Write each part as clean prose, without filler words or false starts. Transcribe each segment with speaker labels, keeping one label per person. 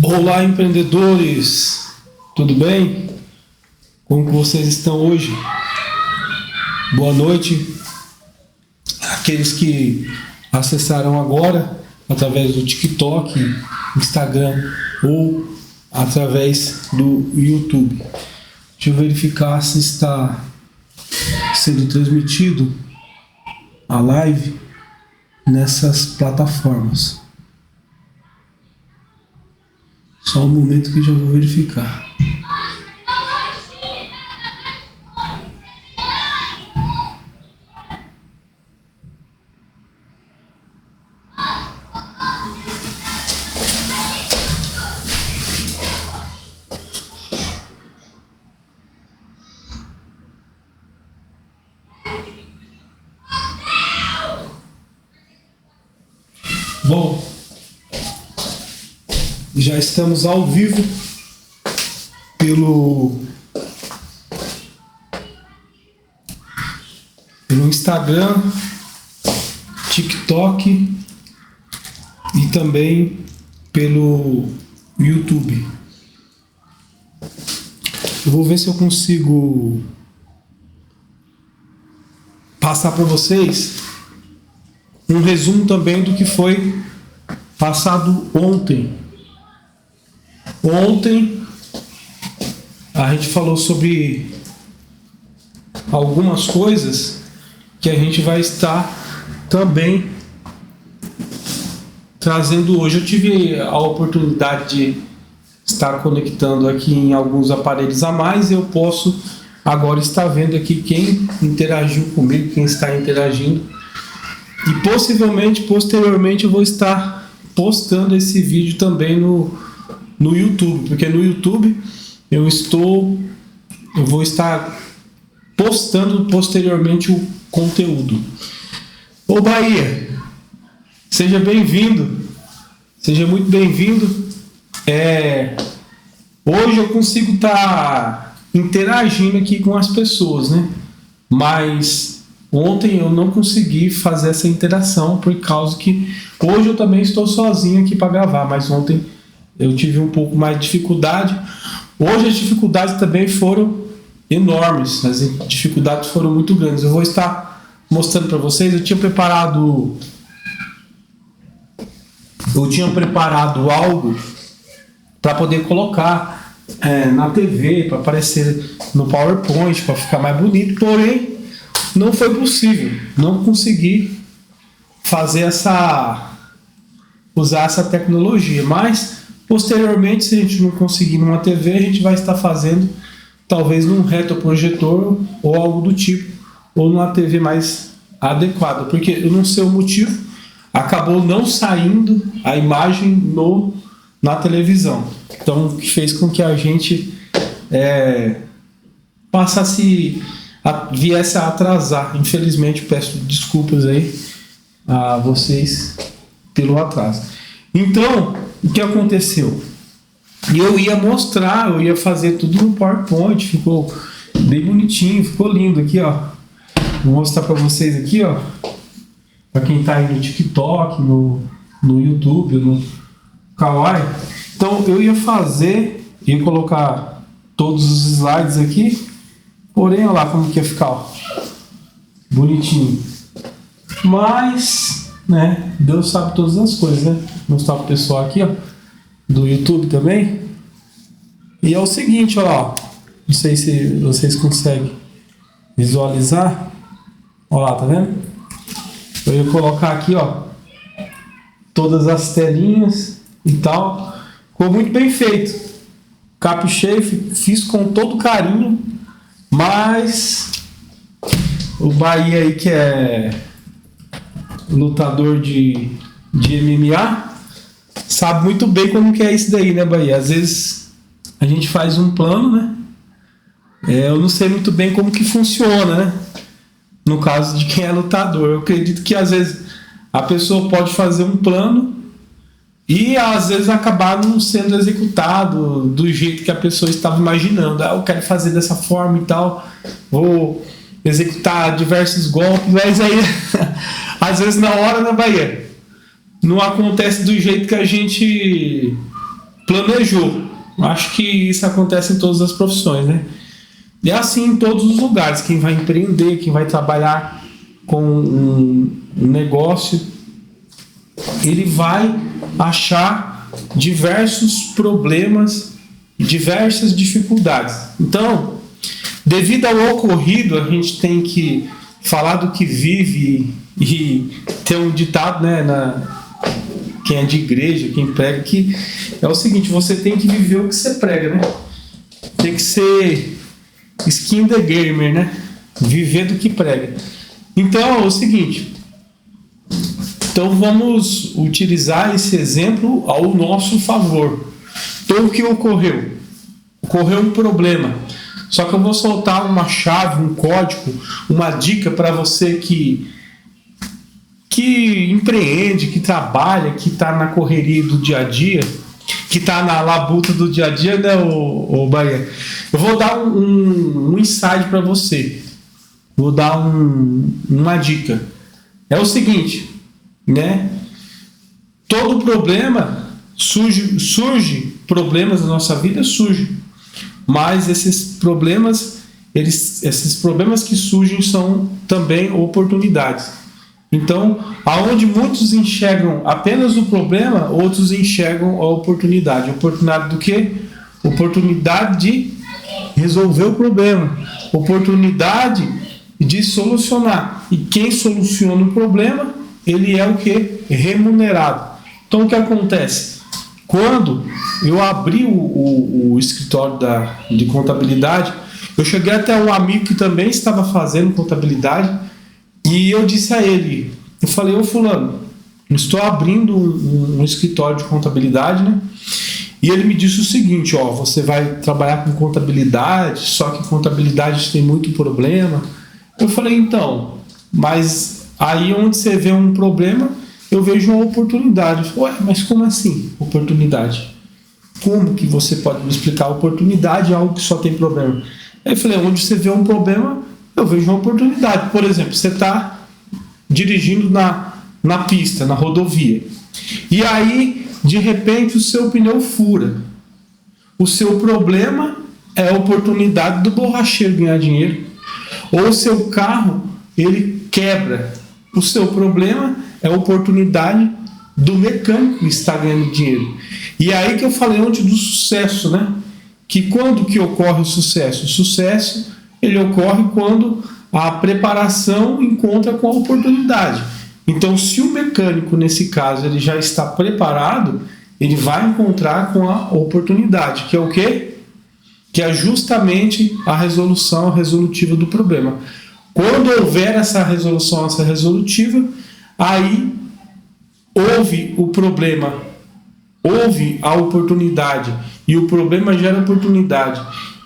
Speaker 1: Olá, empreendedores! Tudo bem? Como vocês estão hoje? Boa noite. Aqueles que acessaram agora através do TikTok, Instagram ou através do YouTube. Deixa eu verificar se está sendo transmitido a live nessas plataformas. Só um momento que já vou verificar. Bom, já estamos ao vivo pelo Instagram, TikTok e também pelo YouTube. Eu vou ver se eu consigo passar para vocês um resumo também do que foi passado ontem. Ontem a gente falou sobre algumas coisas que a gente vai estar também trazendo hoje. Eu tive a oportunidade de estar conectando aqui em alguns aparelhos a mais. Eu posso agora estar vendo aqui quem interagiu comigo, quem está interagindo. E possivelmente, posteriormente, eu vou estar postando esse vídeo também no YouTube, porque no YouTube eu vou estar postando posteriormente o conteúdo. Ô Bahia, seja bem-vindo, seja muito bem-vindo. Hoje eu consigo estar interagindo aqui com as pessoas, né? Mas ontem eu não consegui fazer essa interação por causa que hoje eu também estou sozinho aqui para gravar, mas ontem eu tive um pouco mais de dificuldade. Hoje as dificuldades também foram enormes, as dificuldades foram muito grandes. Eu vou estar mostrando para vocês. Eu tinha preparado algo para poder colocar na TV, para aparecer no PowerPoint, para ficar mais bonito, porém não foi possível, não consegui usar essa tecnologia, mas posteriormente, se a gente não conseguir numa TV, a gente vai estar fazendo talvez num retroprojetor ou algo do tipo, ou numa TV mais adequada, porque eu não sei o motivo, acabou não saindo a imagem na televisão, então o que fez com que a gente viesse a atrasar. Infelizmente, peço desculpas aí a vocês pelo atraso. Então, o que aconteceu? Eu ia fazer tudo no PowerPoint, ficou bem bonitinho, ficou lindo aqui, ó. Vou mostrar para vocês aqui, ó, para quem tá aí no TikTok, no YouTube, no Kawaii. Então, eu ia colocar todos os slides aqui, porém, olha lá como que ia ficar, ó, bonitinho. Mas, né, Deus sabe todas as coisas, né? Vou mostrar pro pessoal aqui, ó, do YouTube também. E é o seguinte, ó, não sei se vocês conseguem visualizar. Olha lá, tá vendo? Eu ia colocar aqui, ó, todas as telinhas e tal. Ficou muito bem feito. Caprichei, fiz com todo carinho, mas o Bahia aí, que é lutador de MMA, sabe muito bem como que é isso daí, né, Bahia? Às vezes a gente faz um plano, né? Eu não sei muito bem como que funciona, né? No caso de quem é lutador, eu acredito que às vezes a pessoa pode fazer um plano e às vezes acabar não sendo executado do jeito que a pessoa estava imaginando. Eu quero fazer dessa forma e tal, vou executar diversos golpes, mas aí às vezes na hora, né, Bahia, não acontece do jeito que a gente planejou. Acho que isso acontece em todas as profissões, né? E é assim em todos os lugares. Quem vai empreender, quem vai trabalhar com um negócio, ele vai achar diversos problemas, diversas dificuldades. Então, devido ao ocorrido, a gente tem que falar do que vive e ter um ditado, né, quem é de igreja, quem prega, que é o seguinte: você tem que viver o que você prega, né? Tem que ser skin the gamer, né? Viver do que prega. Então é o seguinte, então vamos utilizar esse exemplo ao nosso favor. Então o que ocorreu? Ocorreu um problema. Só que eu vou soltar uma chave, um código, uma dica para você que empreende, que trabalha, que está na correria do dia a dia, que está na labuta do dia a dia, né, o Bahia? Eu vou dar um insight para você. Vou dar uma dica. É o seguinte, né? Todo problema surge problemas na nossa vida surgem, mas esses problemas que surgem são também oportunidades. Então, aonde muitos enxergam apenas o problema, outros enxergam a oportunidade. Oportunidade do quê? Oportunidade de resolver o problema, oportunidade de solucionar. E quem soluciona o problema, ele é o quê? Remunerado. Então, o que acontece? Quando eu abri o escritório de contabilidade, eu cheguei até um amigo que também estava fazendo contabilidade e eu disse a ele, eu falei: ô fulano, eu estou abrindo um escritório de contabilidade, né? E ele me disse o seguinte: ó, você vai trabalhar com contabilidade, só que contabilidade tem muito problema. Eu falei: então, mas aí onde você vê um problema, eu vejo uma oportunidade. Ué, mas como assim, oportunidade? Como que você pode me explicar? Oportunidade é algo que só tem problema. Aí eu falei: onde você vê um problema, eu vejo uma oportunidade. Por exemplo, você está dirigindo na pista, na rodovia, e aí, de repente, o seu pneu fura. O seu problema é a oportunidade do borracheiro ganhar dinheiro. Ou o seu carro, ele quebra. O seu problema é a oportunidade do mecânico estar ganhando dinheiro. E aí que eu falei ontem do sucesso, né? Que quando que ocorre o sucesso? O sucesso, ele ocorre quando a preparação encontra com a oportunidade. Então, se o mecânico, nesse caso, ele já está preparado, ele vai encontrar com a oportunidade, que é o quê? Que é justamente a resolução resolutiva do problema. Quando houver essa resolução, essa resolutiva, aí houve o problema, houve a oportunidade, e o problema gera oportunidade,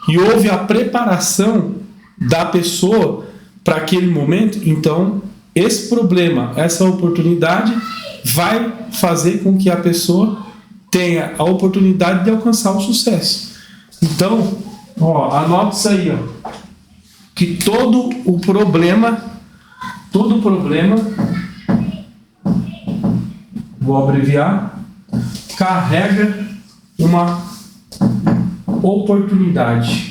Speaker 1: e houve a preparação da pessoa para aquele momento, então esse problema, essa oportunidade vai fazer com que a pessoa tenha a oportunidade de alcançar o sucesso. Então, ó, anota isso aí, ó, que todo problema, vou abreviar, carrega uma oportunidade.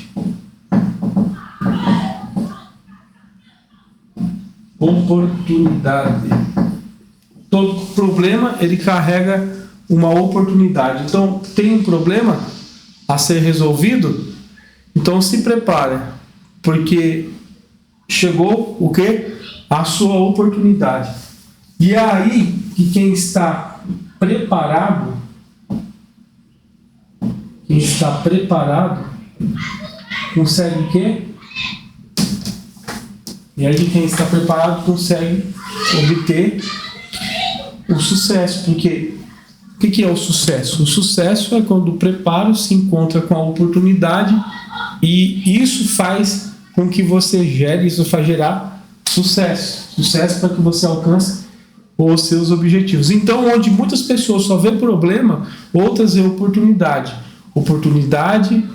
Speaker 1: Todo problema, ele carrega uma oportunidade. Então, tem um problema a ser resolvido, então se prepare, porque chegou o quê? A sua oportunidade. E é aí que quem está preparado, consegue o quê? E aí quem está preparado consegue obter o sucesso. Porque o que é o sucesso? O sucesso é quando o preparo se encontra com a oportunidade, e isso faz com que você gere, isso faz gerar sucesso. Sucesso para que você alcance os seus objetivos. Então, onde muitas pessoas só vê problema, outras vê oportunidade. Oportunidade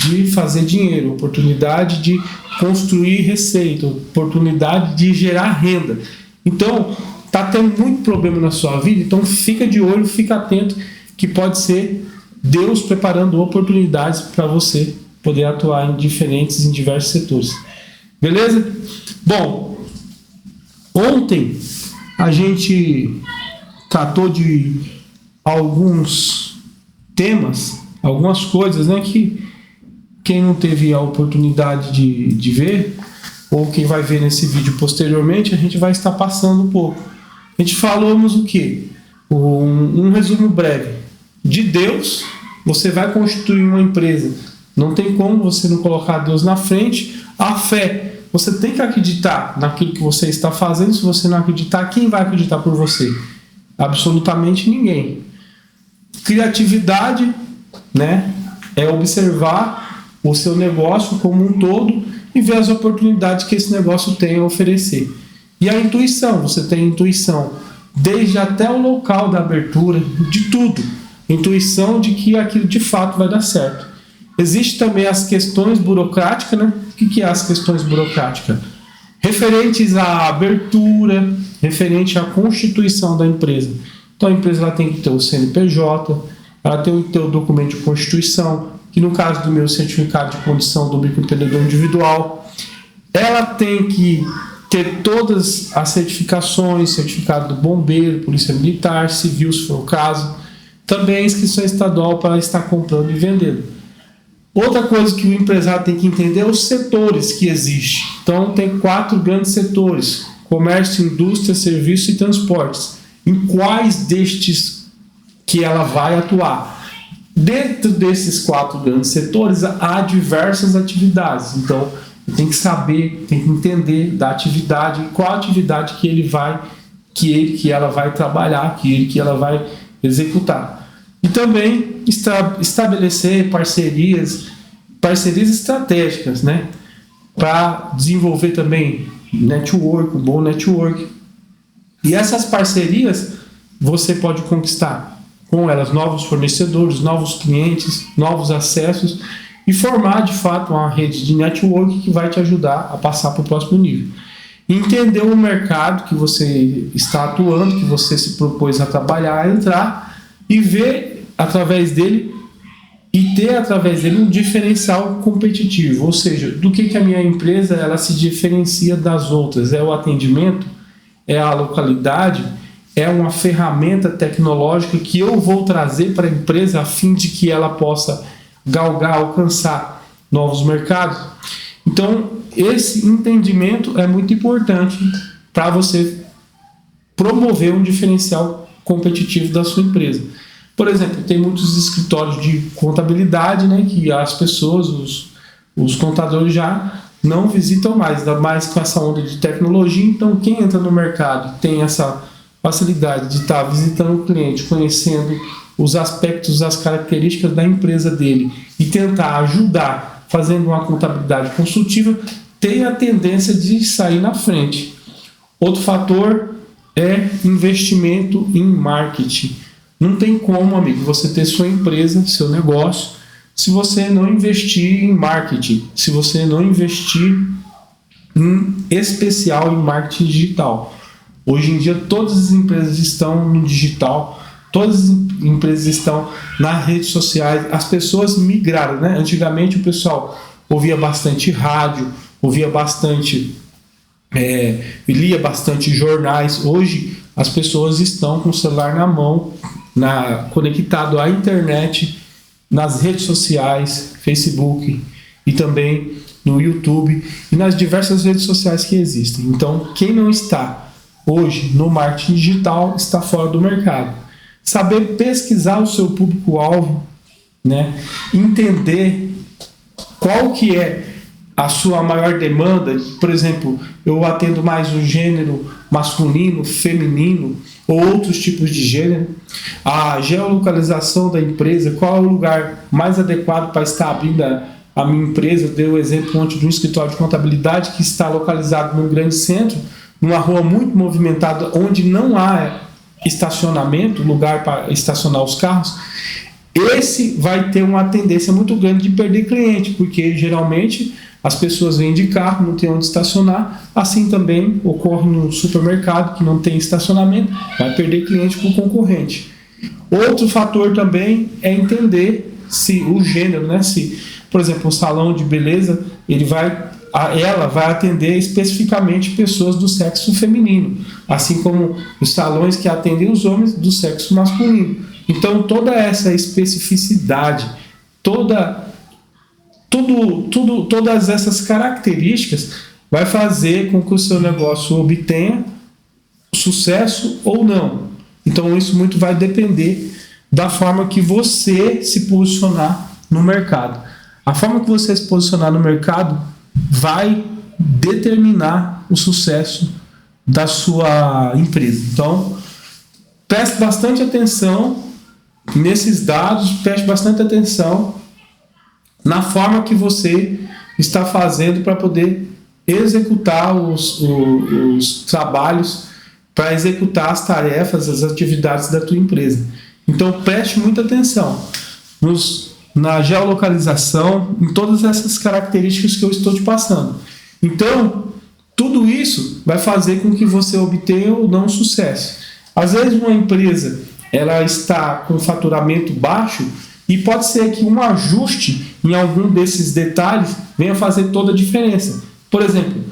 Speaker 1: de fazer dinheiro, oportunidade de construir receita, oportunidade de gerar renda. Então, está tendo muito problema na sua vida, então fica de olho, fica atento, que pode ser Deus preparando oportunidades para você poder atuar em diversos setores. Beleza? Bom, ontem a gente tratou de alguns temas, algumas coisas, né, que quem não teve a oportunidade de ver, ou quem vai ver nesse vídeo posteriormente, a gente vai estar passando um pouco. A gente falamos o quê? Um resumo breve. De Deus, você vai constituir uma empresa. Não tem como você não colocar Deus na frente. A fé, você tem que acreditar naquilo que você está fazendo. Se você não acreditar, quem vai acreditar por você? Absolutamente ninguém. Criatividade, né, é observar o seu negócio como um todo e ver as oportunidades que esse negócio tem a oferecer. E a intuição, você tem intuição desde até o local da abertura, de tudo. Intuição de que aquilo de fato vai dar certo. Existe também as questões burocráticas, né? O que é as questões burocráticas? Referentes à abertura, referente à constituição da empresa. Então a empresa ela tem que ter o CNPJ, ela tem que ter o documento de constituição, que no caso do meu certificado de condição do microempreendedor individual, ela tem que ter todas as certificações, certificado do bombeiro, polícia militar, civil, se for o caso, também a inscrição estadual para estar comprando e vendendo. Outra coisa que o empresário tem que entender é os setores que existem. Então tem 4 grandes setores: comércio, indústria, serviços e transportes. Em quais destes que ela vai atuar? Dentro desses 4 grandes setores há diversas atividades. Então tem que saber, tem que entender da atividade, qual atividade que ele vai, que ela vai trabalhar, que ela vai executar. E também estabelecer parcerias estratégicas, né, para desenvolver também network, um bom network. E essas parcerias você pode conquistar com elas novos fornecedores, novos clientes, novos acessos e formar de fato uma rede de network que vai te ajudar a passar para o próximo nível. Entender o mercado que você está atuando, que você se propôs a trabalhar, a entrar e ver através dele e ter através dele um diferencial competitivo. Ou seja, do que a minha empresa ela se diferencia das outras? É o atendimento? É a localidade? É uma ferramenta tecnológica que eu vou trazer para a empresa a fim de que ela possa galgar, alcançar novos mercados? Então, esse entendimento é muito importante para você promover um diferencial competitivo da sua empresa. Por exemplo, tem muitos escritórios de contabilidade, né, que as pessoas, os contadores já não visitam mais, ainda mais com essa onda de tecnologia. Então, quem entra no mercado tem essa facilidade de estar visitando o cliente, conhecendo os aspectos, as características da empresa dele e tentar ajudar, fazendo uma contabilidade consultiva, tem a tendência de sair na frente. Outro fator é investimento em marketing. Não tem como, amigo, você ter sua empresa, seu negócio, se você não investir em marketing, se você não investir em especial em marketing digital. Hoje em dia todas as empresas estão no digital, todas as empresas estão nas redes sociais, as pessoas migraram, né? Antigamente o pessoal ouvia bastante rádio, ouvia bastante, lia bastante jornais. Hoje as pessoas estão com o celular na mão, conectado à internet, nas redes sociais, Facebook e também no YouTube e nas diversas redes sociais que existem. Então, quem não está hoje no marketing digital está fora do mercado. Saber pesquisar o seu público-alvo, né? Entender qual que é a sua maior demanda. Por exemplo, eu atendo mais o gênero masculino, feminino ou outros tipos de gênero. A geolocalização da empresa, qual é o lugar mais adequado para estar abrindo a minha empresa. Eu dei o exemplo ontem de um escritório de contabilidade que está localizado num grande centro, numa rua muito movimentada, onde não há estacionamento, lugar para estacionar os carros. Esse vai ter uma tendência muito grande de perder cliente, porque geralmente as pessoas vêm de carro, não tem onde estacionar. Assim também ocorre no supermercado, que não tem estacionamento, vai perder cliente para o concorrente. Outro fator também é entender se o gênero, né? Se, por exemplo, o salão de beleza, ela vai atender especificamente pessoas do sexo feminino, assim como os salões que atendem os homens do sexo masculino. Então, toda essa especificidade, todas essas características vai fazer com que o seu negócio obtenha sucesso ou não. Então, isso muito vai depender da forma que você se posicionar no mercado. A forma que você se posicionar no mercado vai determinar o sucesso da sua empresa. Então, preste bastante atenção nesses dados, preste bastante atenção na forma que você está fazendo para poder executar os trabalhos, para executar as tarefas, as atividades da tua empresa. Então, preste muita atenção na geolocalização, em todas essas características que eu estou te passando. Então, tudo isso vai fazer com que você obtenha ou não sucesso. Às vezes, uma empresa ela está com faturamento baixo e pode ser que um ajuste em algum desses detalhes venha fazer toda a diferença. Por exemplo,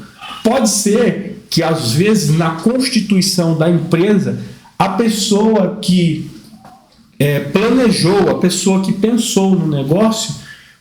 Speaker 1: pode ser que, às vezes, na constituição da empresa, a pessoa que planejou, a pessoa que pensou no negócio,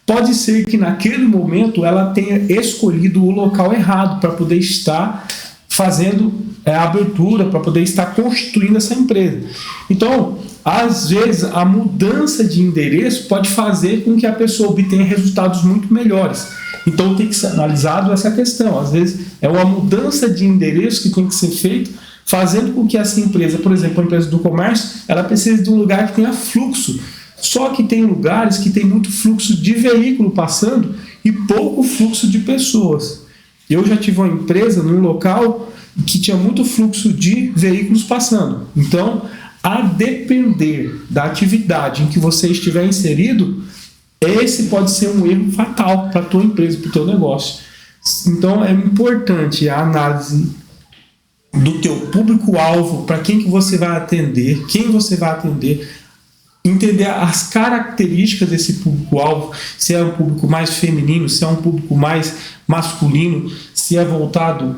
Speaker 1: pode ser que naquele momento ela tenha escolhido o local errado para poder estar fazendo a abertura, para poder estar constituindo essa empresa. Então, às vezes, a mudança de endereço pode fazer com que a pessoa obtenha resultados muito melhores. Então, tem que ser analisado essa questão. Às vezes, é uma mudança de endereço que tem que ser feita, fazendo com que essa empresa, por exemplo, a empresa do comércio, ela precise de um lugar que tenha fluxo. Só que tem lugares que tem muito fluxo de veículo passando e pouco fluxo de pessoas. Eu já tive uma empresa num local que tinha muito fluxo de veículos passando. Então, a depender da atividade em que você estiver inserido, esse pode ser um erro fatal para a tua empresa, para o teu negócio. Então, é importante a análise do teu público-alvo, para quem que você vai atender, quem você vai atender, entender as características desse público-alvo, se é um público mais feminino, se é um público mais masculino, se é voltado,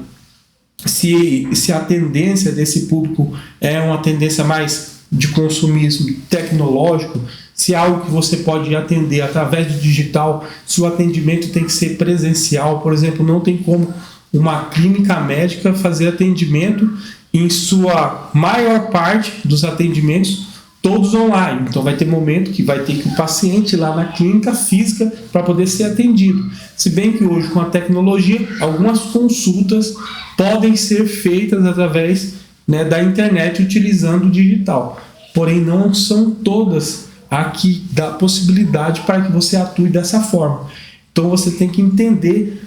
Speaker 1: se a tendência desse público é uma tendência mais de consumismo tecnológico, se é algo que você pode atender através do digital, se o atendimento tem que ser presencial. Por exemplo, não tem como uma clínica médica fazer atendimento em sua maior parte dos atendimentos todos online. Então vai ter momento que vai ter que o paciente ir lá na clínica física para poder ser atendido. Se bem que hoje com a tecnologia, algumas consultas podem ser feitas através, da internet utilizando o digital. Porém, não são todas aqui da possibilidade para que você atue dessa forma. Então você tem que entender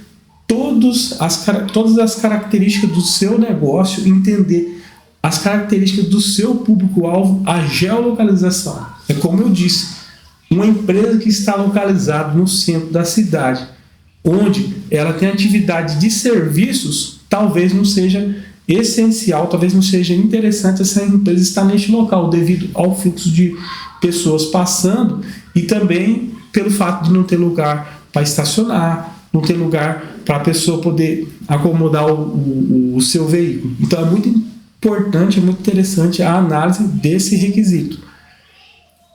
Speaker 1: todas as características do seu negócio, entender as características do seu público-alvo, a geolocalização. É como eu disse, uma empresa que está localizada no centro da cidade, onde ela tem atividade de serviços, talvez não seja essencial, talvez não seja interessante essa empresa estar neste local, devido ao fluxo de pessoas passando e também pelo fato de não ter lugar para estacionar, não ter lugar para a pessoa poder acomodar o seu veículo. Então é muito importante, é muito interessante a análise desse requisito.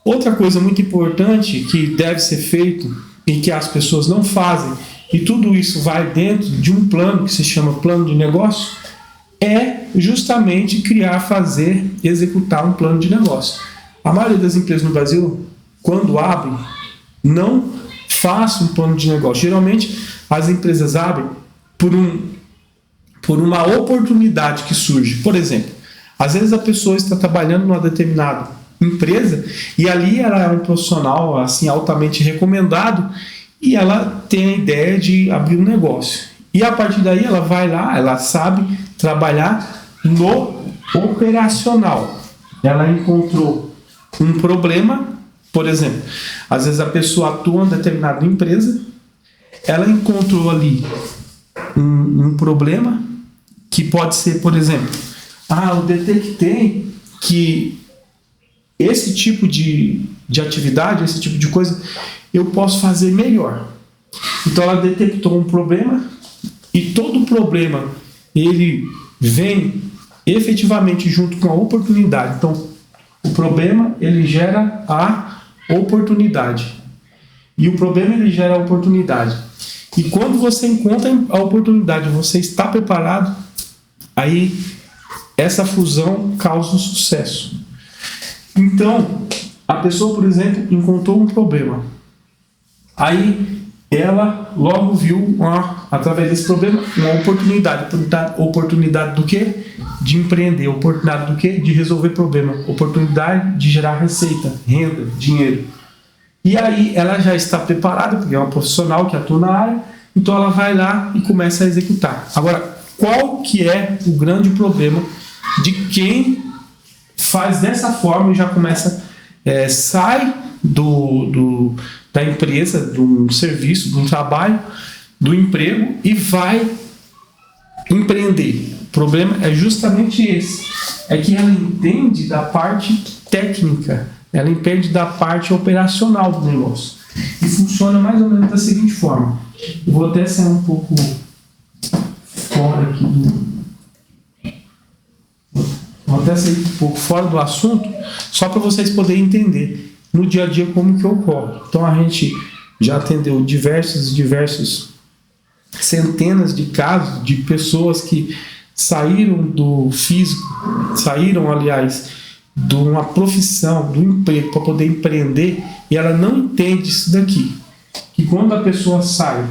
Speaker 1: Outra coisa muito importante que deve ser feito e que as pessoas não fazem, e tudo isso vai dentro de um plano que se chama plano de negócio, é justamente executar um plano de negócio. A maioria das empresas no Brasil, quando abrem, não faz um plano de negócio. Geralmente, as empresas abrem por uma oportunidade que surge. Por exemplo, às vezes a pessoa está trabalhando numa determinada empresa e ali ela é um profissional assim, altamente recomendado e ela tem a ideia de abrir um negócio. E a partir daí ela vai lá, ela sabe trabalhar no operacional. Ela encontrou um problema, por exemplo, às vezes a pessoa atua em determinada empresa, ela encontrou ali um problema que pode ser, por exemplo, eu detectei que esse tipo de atividade, esse tipo de coisa, eu posso fazer melhor. Então ela detectou um problema e todo problema ele vem efetivamente junto com a oportunidade. Então o problema ele gera a oportunidade e o problema ele gera a oportunidade. E quando você encontra a oportunidade, você está preparado, aí essa fusão causa um sucesso. Então, a pessoa, por exemplo, encontrou um problema. Aí ela logo viu, através desse problema, uma oportunidade. Oportunidade do quê? De empreender. Oportunidade do quê? De resolver problema. Oportunidade de gerar receita, renda, dinheiro. E aí ela já está preparada, porque é uma profissional que atua na área, então ela vai lá e começa a executar. Agora, qual que é o grande problema de quem faz dessa forma e já começa, sai da empresa, de um serviço, de um trabalho, do emprego e vai empreender? O problema é justamente esse, é que ela entende da parte técnica, ela entende da parte operacional do negócio e funciona mais ou menos da seguinte forma. Eu vou até sair um pouco fora aqui do assunto, só para vocês poderem entender no dia a dia como que ocorre. Então a gente já atendeu diversos centenas de casos de pessoas que saíram do físico, aliás, de uma profissão, do emprego para poder empreender, e ela não entende isso daqui, que quando a pessoa sai,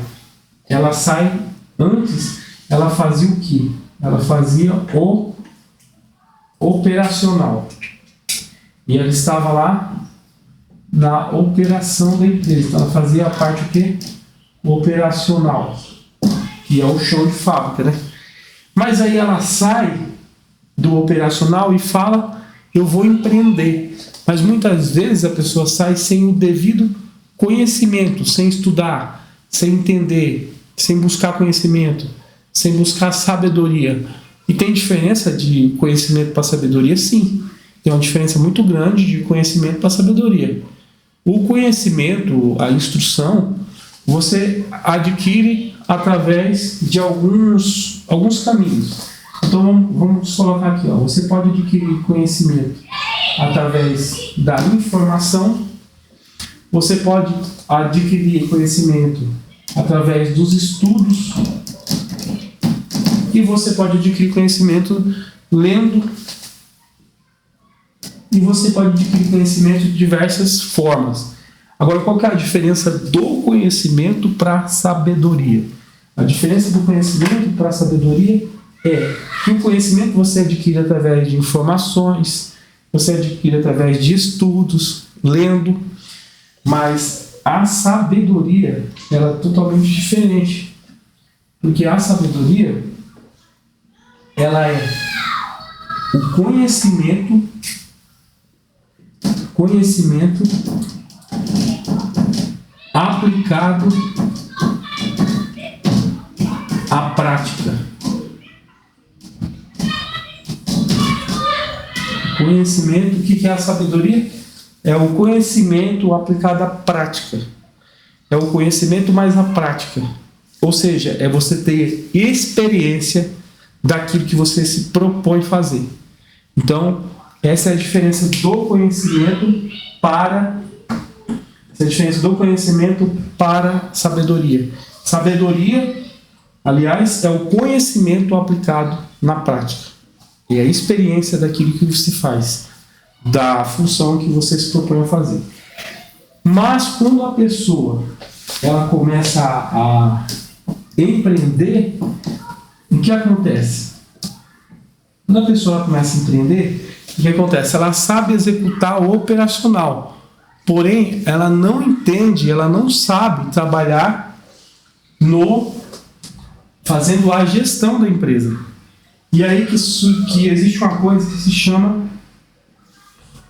Speaker 1: ela sai antes, ela fazia o quê? Ela fazia o operacional, e ela estava lá na operação da empresa, então ela fazia a parte o quê? Operacional, que é o chão de fábrica, né? Mas aí ela sai do operacional e fala: eu vou empreender. Mas muitas vezes a pessoa sai sem o devido conhecimento, sem estudar, sem entender, sem buscar conhecimento, sem buscar sabedoria. E tem diferença de conhecimento para sabedoria? Sim. Tem uma diferença muito grande de conhecimento para sabedoria. O conhecimento, a instrução, você adquire através de alguns caminhos. Então vamos colocar aqui, você pode adquirir conhecimento através da informação, você pode adquirir conhecimento através dos estudos e você pode adquirir conhecimento lendo, e você pode adquirir conhecimento de diversas formas. Agora, qual que é a diferença do conhecimento para a sabedoria? A diferença do conhecimento para a sabedoria é que o conhecimento você adquire através de informações, você adquire através de estudos, lendo, mas a sabedoria ela é totalmente diferente, porque a sabedoria ela é o conhecimento aplicado à prática. Conhecimento, o que é a sabedoria? É o conhecimento aplicado à prática. É o conhecimento mais na prática. Ou seja, é você ter experiência daquilo que você se propõe fazer. Então, essa é a diferença do conhecimento para sabedoria. Sabedoria, aliás, é o conhecimento aplicado na prática. E a experiência daquilo que se faz, da função que você se propõe a fazer. Mas quando a pessoa ela começa a empreender, o que acontece? Quando a pessoa começa a empreender, o que acontece? Ela sabe executar o operacional, porém ela não entende, ela não sabe trabalhar fazendo a gestão da empresa. E aí que existe uma coisa que se chama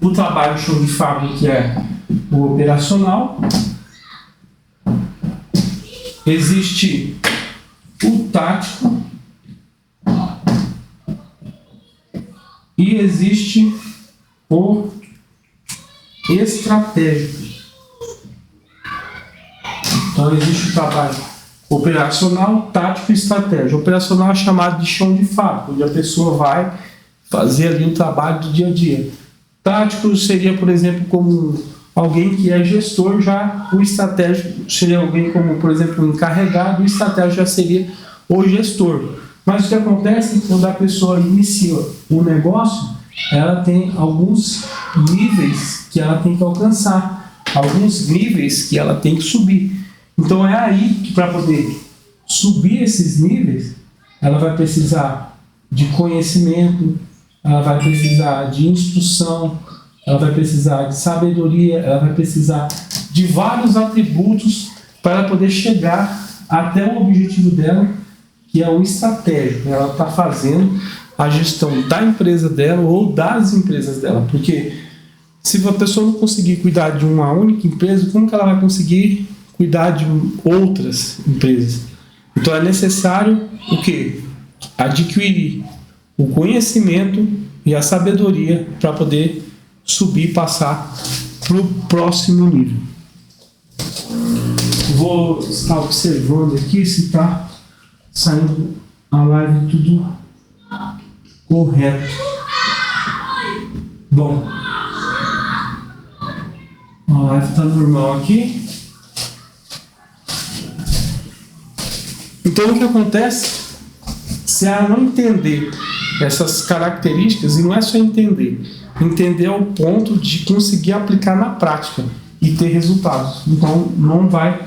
Speaker 1: o trabalho chão de fábrica, que é o operacional. Existe o tático e existe o estratégico. Então existe o trabalho operacional, tático e estratégico. Operacional é chamado de chão de fábrica, onde a pessoa vai fazer ali o trabalho do dia a dia. Tático seria, por exemplo, como alguém que é gestor, já o estratégico seria alguém como, por exemplo, um encarregado, o estratégico já seria o gestor. Mas o que acontece quando a pessoa inicia um negócio, ela tem alguns níveis que ela tem que alcançar, alguns níveis que ela tem que subir. Então é aí que, para poder subir esses níveis, ela vai precisar de conhecimento, ela vai precisar de instrução, ela vai precisar de sabedoria, ela vai precisar de vários atributos para poder chegar até o objetivo dela, que é o estratégico. Ela está fazendo a gestão da empresa dela ou das empresas dela, porque se a pessoa não conseguir cuidar de uma única empresa, como que ela vai conseguir cuidar de outras empresas? Então é necessário o quê? Adquirir o conhecimento e a sabedoria para poder subir e passar para o próximo nível. Vou estar observando aqui se está saindo a live tudo correto. Bom, a live está normal aqui. Então o que acontece? Se ela não entender essas características, e não é só entender ao ponto de conseguir aplicar na prática e ter resultados. Então não vai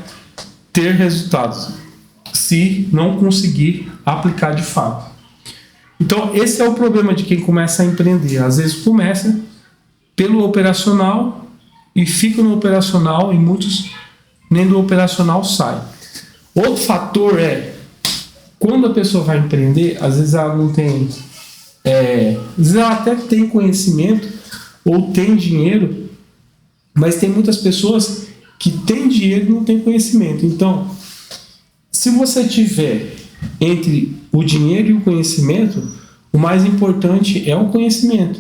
Speaker 1: ter resultados se não conseguir aplicar de fato. Então esse é o problema de quem começa a empreender. Às vezes começa pelo operacional e fica no operacional, e muitos nem do operacional saem. Outro fator é quando a pessoa vai empreender, às vezes ela não tem, às vezes ela até tem conhecimento ou tem dinheiro, mas tem muitas pessoas que têm dinheiro e não têm conhecimento. Então, se você tiver entre o dinheiro e o conhecimento, o mais importante é o conhecimento.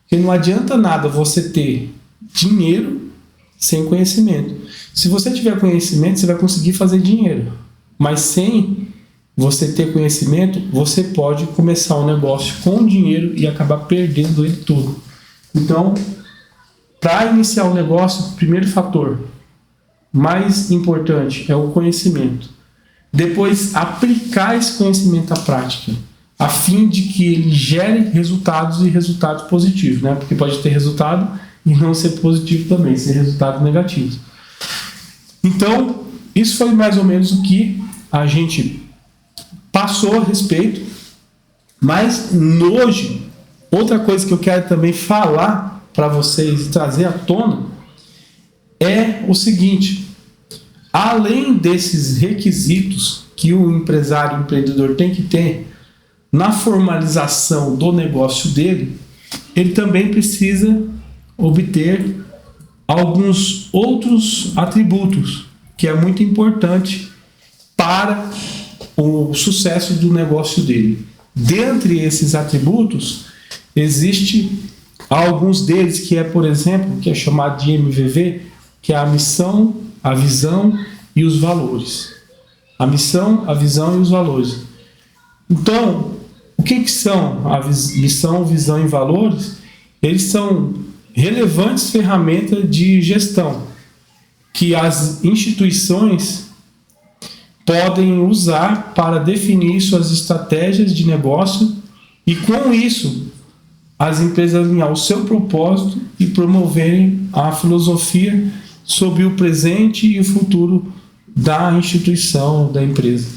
Speaker 1: Porque não adianta nada você ter dinheiro sem conhecimento. Se você tiver conhecimento, você vai conseguir fazer dinheiro. Mas sem você ter conhecimento, você pode começar um negócio com dinheiro e acabar perdendo ele todo. Então, para iniciar um negócio, o primeiro fator mais importante é o conhecimento. Depois, aplicar esse conhecimento à prática, a fim de que ele gere resultados e resultados positivos, né? Porque pode ter resultado e não ser positivo também, ser resultados negativos. Então, isso foi mais ou menos o que a gente passou a respeito, mas hoje, outra coisa que eu quero também falar para vocês e trazer à tona é o seguinte: além desses requisitos que o empresário, o empreendedor tem que ter na formalização do negócio dele, ele também precisa obter alguns outros atributos que é muito importante para o sucesso do negócio dele. Dentre esses atributos, existe alguns deles que é, por exemplo, que é chamado de MVV, que é a missão, a visão e os valores. A missão, a visão e os valores. Então, o que são a missão, visão e valores? Eles são relevantes ferramentas de gestão que as instituições podem usar para definir suas estratégias de negócio e, com isso, as empresas alinhar o seu propósito e promoverem a filosofia sobre o presente e o futuro da instituição, da empresa.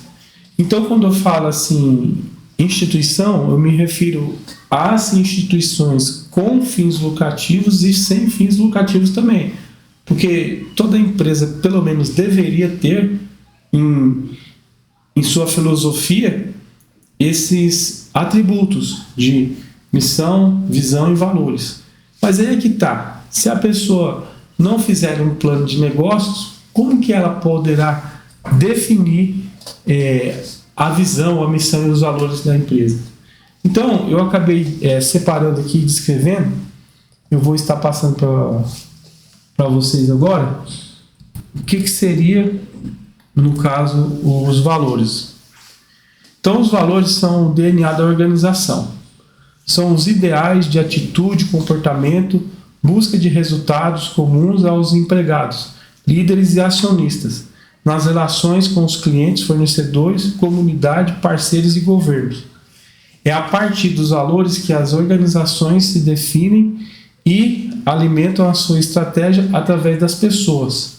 Speaker 1: Então, quando eu falo assim, instituição, eu me refiro às instituições com fins lucrativos e sem fins lucrativos também. Porque toda empresa, pelo menos, deveria ter em sua filosofia esses atributos de missão, visão e valores. Mas aí é que está. Se a pessoa não fizer um plano de negócios, como que ela poderá definir a visão, a missão e os valores da empresa? Então, eu acabei separando aqui e descrevendo. Eu vou estar passando para vocês agora o que seria, no caso, os valores. Então, os valores são o DNA da organização. São os ideais de atitude, comportamento, busca de resultados comuns aos empregados, líderes e acionistas, nas relações com os clientes, fornecedores, comunidade, parceiros e governos. É a partir dos valores que as organizações se definem e alimentam a sua estratégia através das pessoas.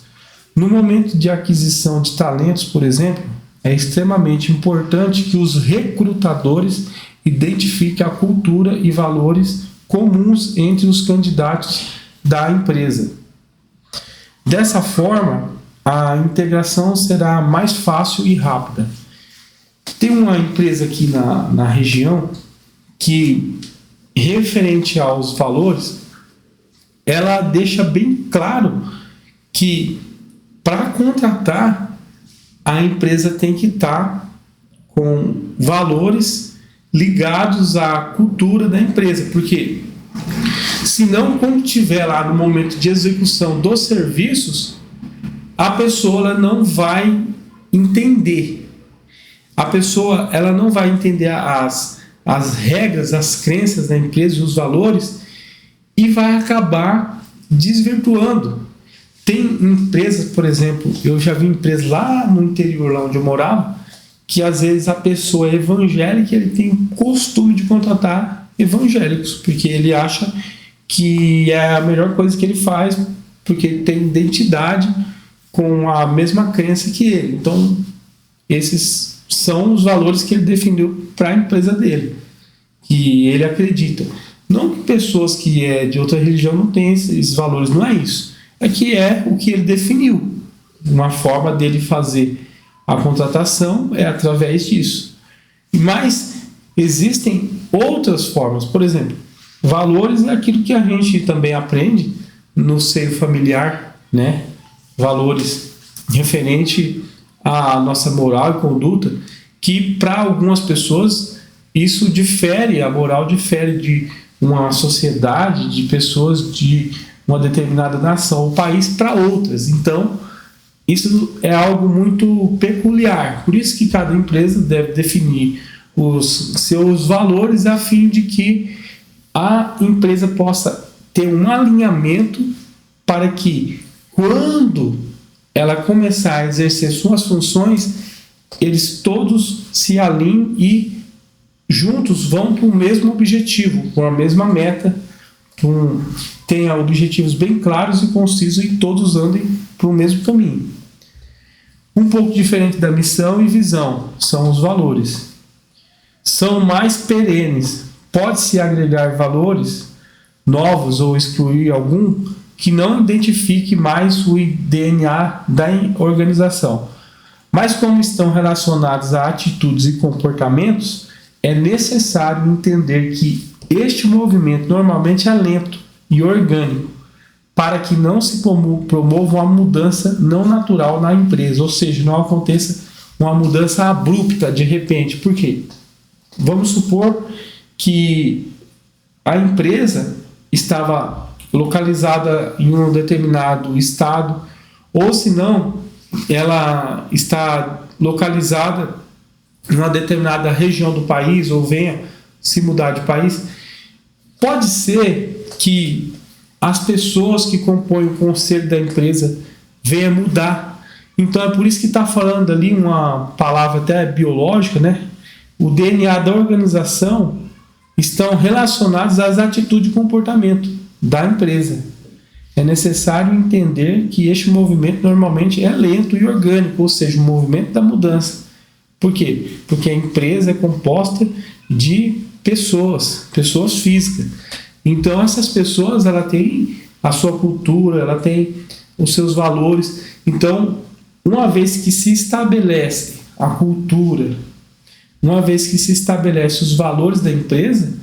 Speaker 1: No momento de aquisição de talentos, por exemplo, é extremamente importante que os recrutadores identifiquem a cultura e valores comuns entre os candidatos da empresa. Dessa forma, a integração será mais fácil e rápida. Tem uma empresa aqui na região que, referente aos valores, ela deixa bem claro que para contratar a empresa tem que estar com valores ligados à cultura da empresa, porque senão, quando estiver lá no momento de execução dos serviços, a pessoa ela não vai entender. A pessoa ela não vai entender as regras, as crenças da empresa e os valores e vai acabar desvirtuando. Tem empresas, por exemplo, eu já vi empresas lá no interior, lá onde eu morava, que às vezes a pessoa é evangélica e ele tem o costume de contratar evangélicos, porque ele acha que é a melhor coisa que ele faz, porque ele tem identidade com a mesma crença que ele. Então, esses são os valores que ele definiu para a empresa dele, que ele acredita. Não que pessoas que é de outra religião não tenham esses valores, não é isso. É que é o que ele definiu. Uma forma dele fazer a contratação é através disso. Mas existem outras formas. Por exemplo, valores é aquilo que a gente também aprende no seio familiar, né? Valores referente à nossa moral e conduta, que para algumas pessoas isso difere, a moral difere de uma sociedade, de pessoas de uma determinada nação ou país para outras. Então, isso é algo muito peculiar. Por isso que cada empresa deve definir os seus valores a fim de que a empresa possa ter um alinhamento para que, quando ela começar a exercer suas funções, eles todos se alinhem e juntos vão para o mesmo objetivo, com a mesma meta, tenha objetivos bem claros e concisos e todos andem para o mesmo caminho. Um pouco diferente da missão e visão são os valores. São mais perenes. Pode-se agregar valores novos ou excluir algum que não identifique mais o DNA da organização. Mas como estão relacionados a atitudes e comportamentos, é necessário entender que este movimento normalmente é lento e orgânico, para que não se promova uma mudança não natural na empresa, ou seja, não aconteça uma mudança abrupta de repente. Por quê? Vamos supor que a empresa estava localizada em um determinado estado, ou se não, ela está localizada em uma determinada região do país, ou venha se mudar de país. Pode ser que as pessoas que compõem o conselho da empresa venham mudar. Então é por isso que está falando ali uma palavra até biológica, né? O DNA da organização estão relacionados às atitudes e comportamento da empresa. É necessário entender que este movimento normalmente é lento e orgânico, ou seja, o movimento da mudança. Por quê? Porque a empresa é composta de pessoas físicas. Então essas pessoas ela tem a sua cultura, ela tem os seus valores. Então, uma vez que se estabelece a cultura, uma vez que se estabelece os valores da empresa,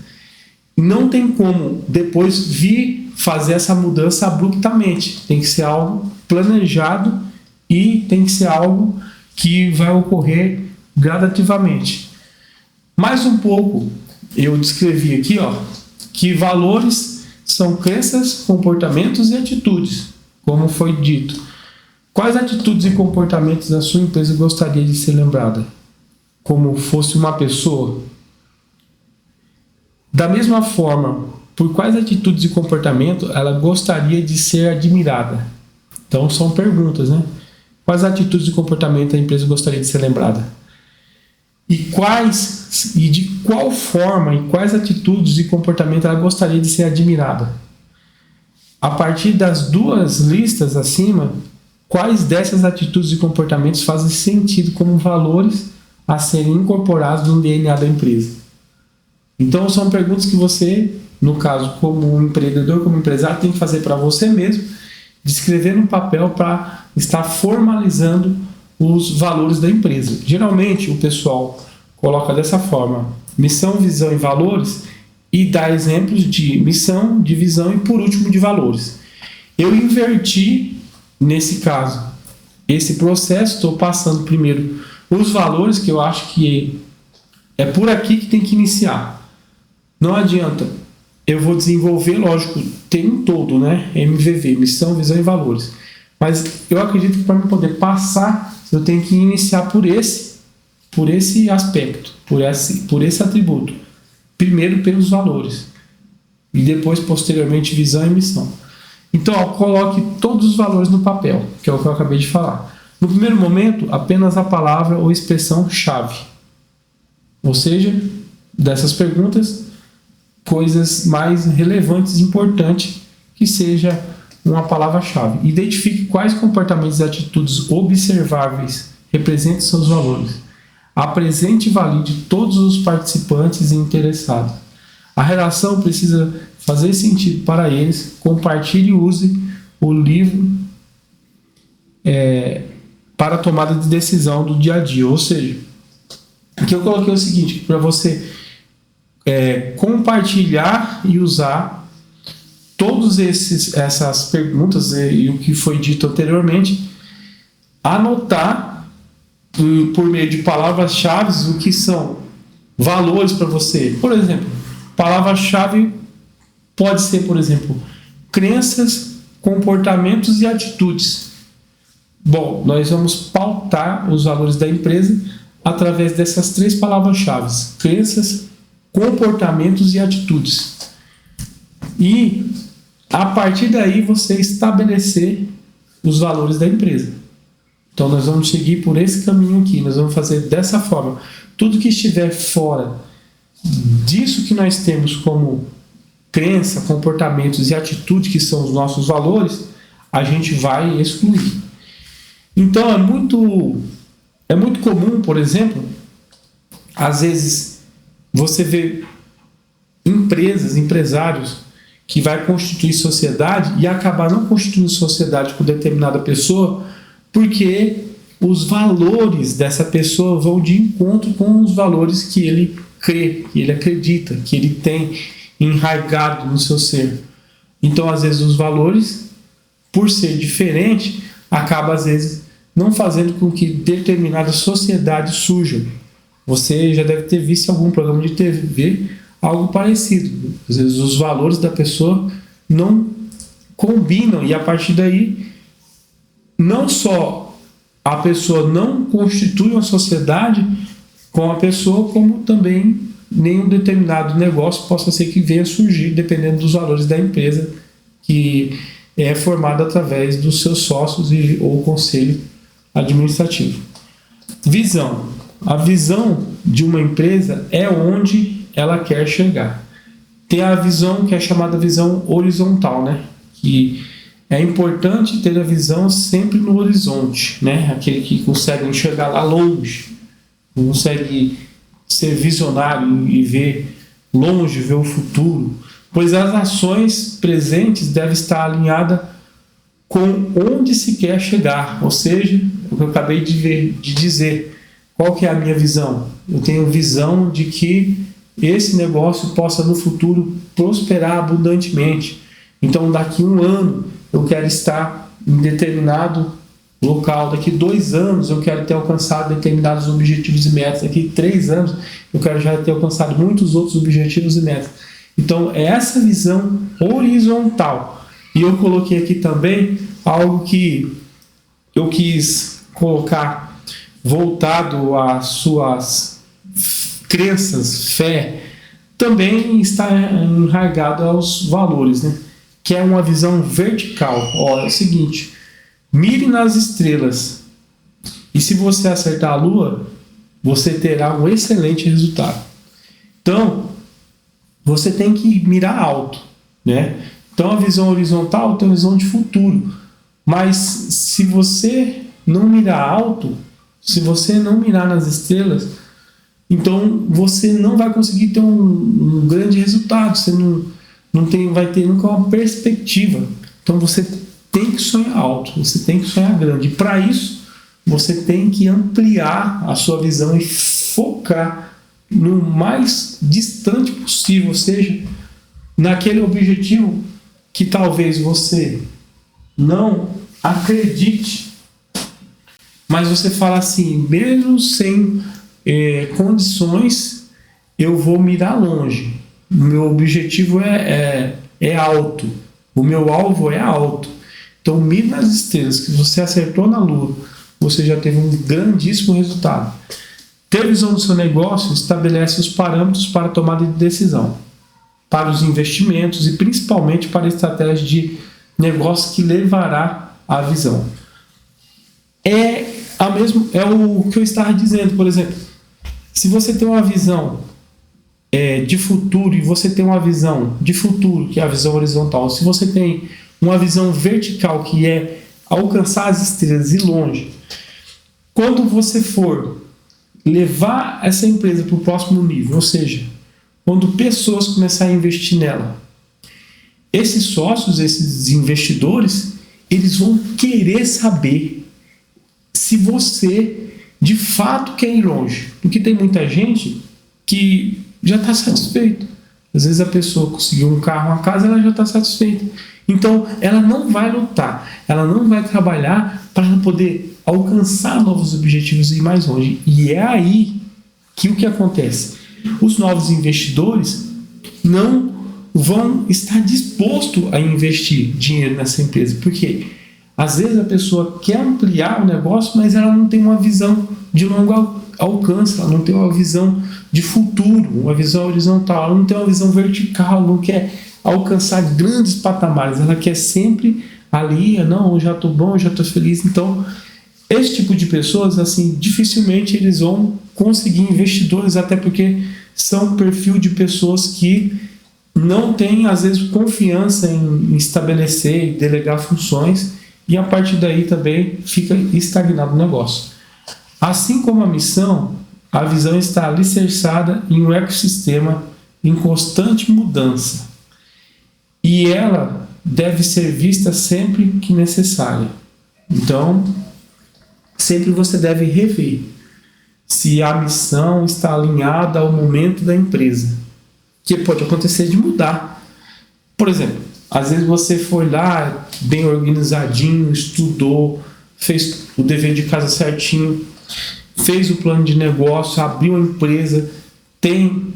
Speaker 1: não tem como depois vir fazer essa mudança abruptamente. Tem que ser algo planejado e tem que ser algo que vai ocorrer gradativamente. Mais um pouco, eu descrevi aqui, que valores são crenças, comportamentos e atitudes. como foi dito. Quais atitudes e comportamentos da sua empresa gostaria de ser lembrada? Como fosse uma pessoa? Da mesma forma, por quais atitudes e comportamentos ela gostaria de ser admirada? Então são perguntas, né? Quais atitudes e comportamentos a empresa gostaria de ser lembrada? E de qual forma e quais atitudes e comportamentos ela gostaria de ser admirada? A partir das duas listas acima, quais dessas atitudes e comportamentos fazem sentido como valores a serem incorporados no DNA da empresa? Então são perguntas que você, no caso, como empreendedor, como empresário, tem que fazer para você mesmo, descrever no papel para estar formalizando os valores da empresa. Geralmente o pessoal coloca dessa forma: missão, visão e valores, e dá exemplos de missão, de visão e por último de valores. Eu inverti nesse caso esse processo, estou passando primeiro os valores, que eu acho que é por aqui que tem que iniciar. Não adianta, eu vou desenvolver, lógico, tem um todo, né? MVV, missão, visão e valores. Mas eu acredito que para eu poder passar, eu tenho que iniciar por esse aspecto, por esse atributo. Primeiro pelos valores e depois, posteriormente, visão e missão. Então, coloque todos os valores no papel, que é o que eu acabei de falar. No primeiro momento, apenas a palavra ou expressão chave. Ou seja, dessas perguntas, coisas mais relevantes e importantes, que seja uma palavra-chave. Identifique quais comportamentos e atitudes observáveis representam seus valores. Apresente e valide todos os participantes e interessados. A relação precisa fazer sentido para eles. Compartilhe e use o livro para a tomada de decisão do dia a dia. Ou seja, aqui eu coloquei o seguinte, para você compartilhar e usar todas essas perguntas e o que foi dito anteriormente, anotar por meio de palavras-chave o que são valores para você. Por exemplo, palavra-chave pode ser, por exemplo, crenças, comportamentos e atitudes. Bom, nós vamos pautar os valores da empresa através dessas três palavras-chave: crenças, comportamentos e atitudes. E a partir daí você estabelecer os valores da empresa. Então nós vamos seguir por esse caminho aqui, nós vamos fazer dessa forma. Tudo que estiver fora disso que nós temos como crença, comportamentos e atitude, que são os nossos valores, a gente vai excluir. Então é muito comum, por exemplo, às vezes você vê empresários que vai constituir sociedade e acabar não constituindo sociedade com determinada pessoa, porque os valores dessa pessoa vão de encontro com os valores que ele crê, que ele acredita, que ele tem enraizado no seu ser. Então, às vezes, os valores, por ser diferente, acaba, às vezes, não fazendo com que determinada sociedade surja. Você já deve ter visto em algum programa de TV algo parecido. Às vezes, os valores da pessoa não combinam e, a partir daí, não só a pessoa não constitui uma sociedade com a pessoa, como também nenhum determinado negócio possa ser que venha surgir, dependendo dos valores da empresa, que é formada através dos seus sócios ou conselho administrativo. Visão. A visão de uma empresa é onde ela quer chegar. Tem a visão que é chamada visão horizontal, né? Que é importante ter a visão sempre no horizonte, né? Aquele que consegue enxergar lá longe, consegue ser visionário e ver longe, ver o futuro, pois as ações presentes devem estar alinhadas com onde se quer chegar. Ou seja, o que eu acabei de dizer, qual que é a minha visão? Eu tenho visão de que esse negócio possa no futuro prosperar abundantemente. Então, daqui a um ano eu quero estar em determinado local, daqui 2 anos eu quero ter alcançado determinados objetivos e metas, daqui 3 anos eu quero já ter alcançado muitos outros objetivos e metas. Então é essa visão horizontal. E eu coloquei aqui também algo que eu quis colocar voltado às suas crenças, fé, também está enraizado aos valores, né? Que é uma visão vertical. Olha, é o seguinte, mire nas estrelas e se você acertar a lua, você terá um excelente resultado. Então, você tem que mirar alto, né? Então, a visão horizontal tem uma visão de futuro, mas se você não mirar alto, se você não mirar nas estrelas, então você não vai conseguir ter um grande resultado, você não vai ter nunca uma perspectiva. Então você tem que sonhar alto, você tem que sonhar grande. E para isso, você tem que ampliar a sua visão e focar no mais distante possível, ou seja, naquele objetivo que talvez você não acredite, mas você fala assim, mesmo sem condições, eu vou mirar longe. O meu objetivo é alto, o meu alvo é alto. Então mire nas estrelas, que você acertou na lua, você já teve um grandíssimo resultado. Ter visão do seu negócio estabelece os parâmetros para a tomada de decisão, para os investimentos e principalmente para a estratégia de negócio que levará à visão. É o que eu estava dizendo, por exemplo, se você tem uma visão de futuro e você tem uma visão de futuro, que é a visão horizontal, se você tem uma visão vertical, que é alcançar as estrelas e longe, quando você for levar essa empresa para o próximo nível, ou seja, quando pessoas começarem a investir nela, esses sócios, esses investidores, eles vão querer saber se você de fato quer ir longe. Porque tem muita gente que já está satisfeito. Às vezes a pessoa conseguiu um carro, uma casa, ela já está satisfeita. Então, ela não vai lutar, ela não vai trabalhar para poder alcançar novos objetivos e ir mais longe. E é aí que o que acontece? Os novos investidores não vão estar dispostos a investir dinheiro nessa empresa. Por quê? Às vezes a pessoa quer ampliar o negócio, mas ela não tem uma visão de longo alcance, ela não tem uma visão de futuro, uma visão horizontal, ela não tem uma visão vertical, não quer alcançar grandes patamares, ela quer sempre ali, não, eu já estou bom, eu já estou feliz. Então, esse tipo de pessoas, assim, dificilmente eles vão conseguir investidores, até porque são perfil de pessoas que não têm, às vezes, confiança em estabelecer e delegar funções, e a partir daí também fica estagnado o negócio. Assim como a missão, a visão está alicerçada em um ecossistema em constante mudança, e ela deve ser vista sempre que necessária. Então, sempre você deve rever se a missão está alinhada ao momento da empresa, que pode acontecer de mudar. Por exemplo, às vezes você foi lá bem organizadinho, estudou, fez o dever de casa certinho, fez o plano de negócio, abriu a empresa, tem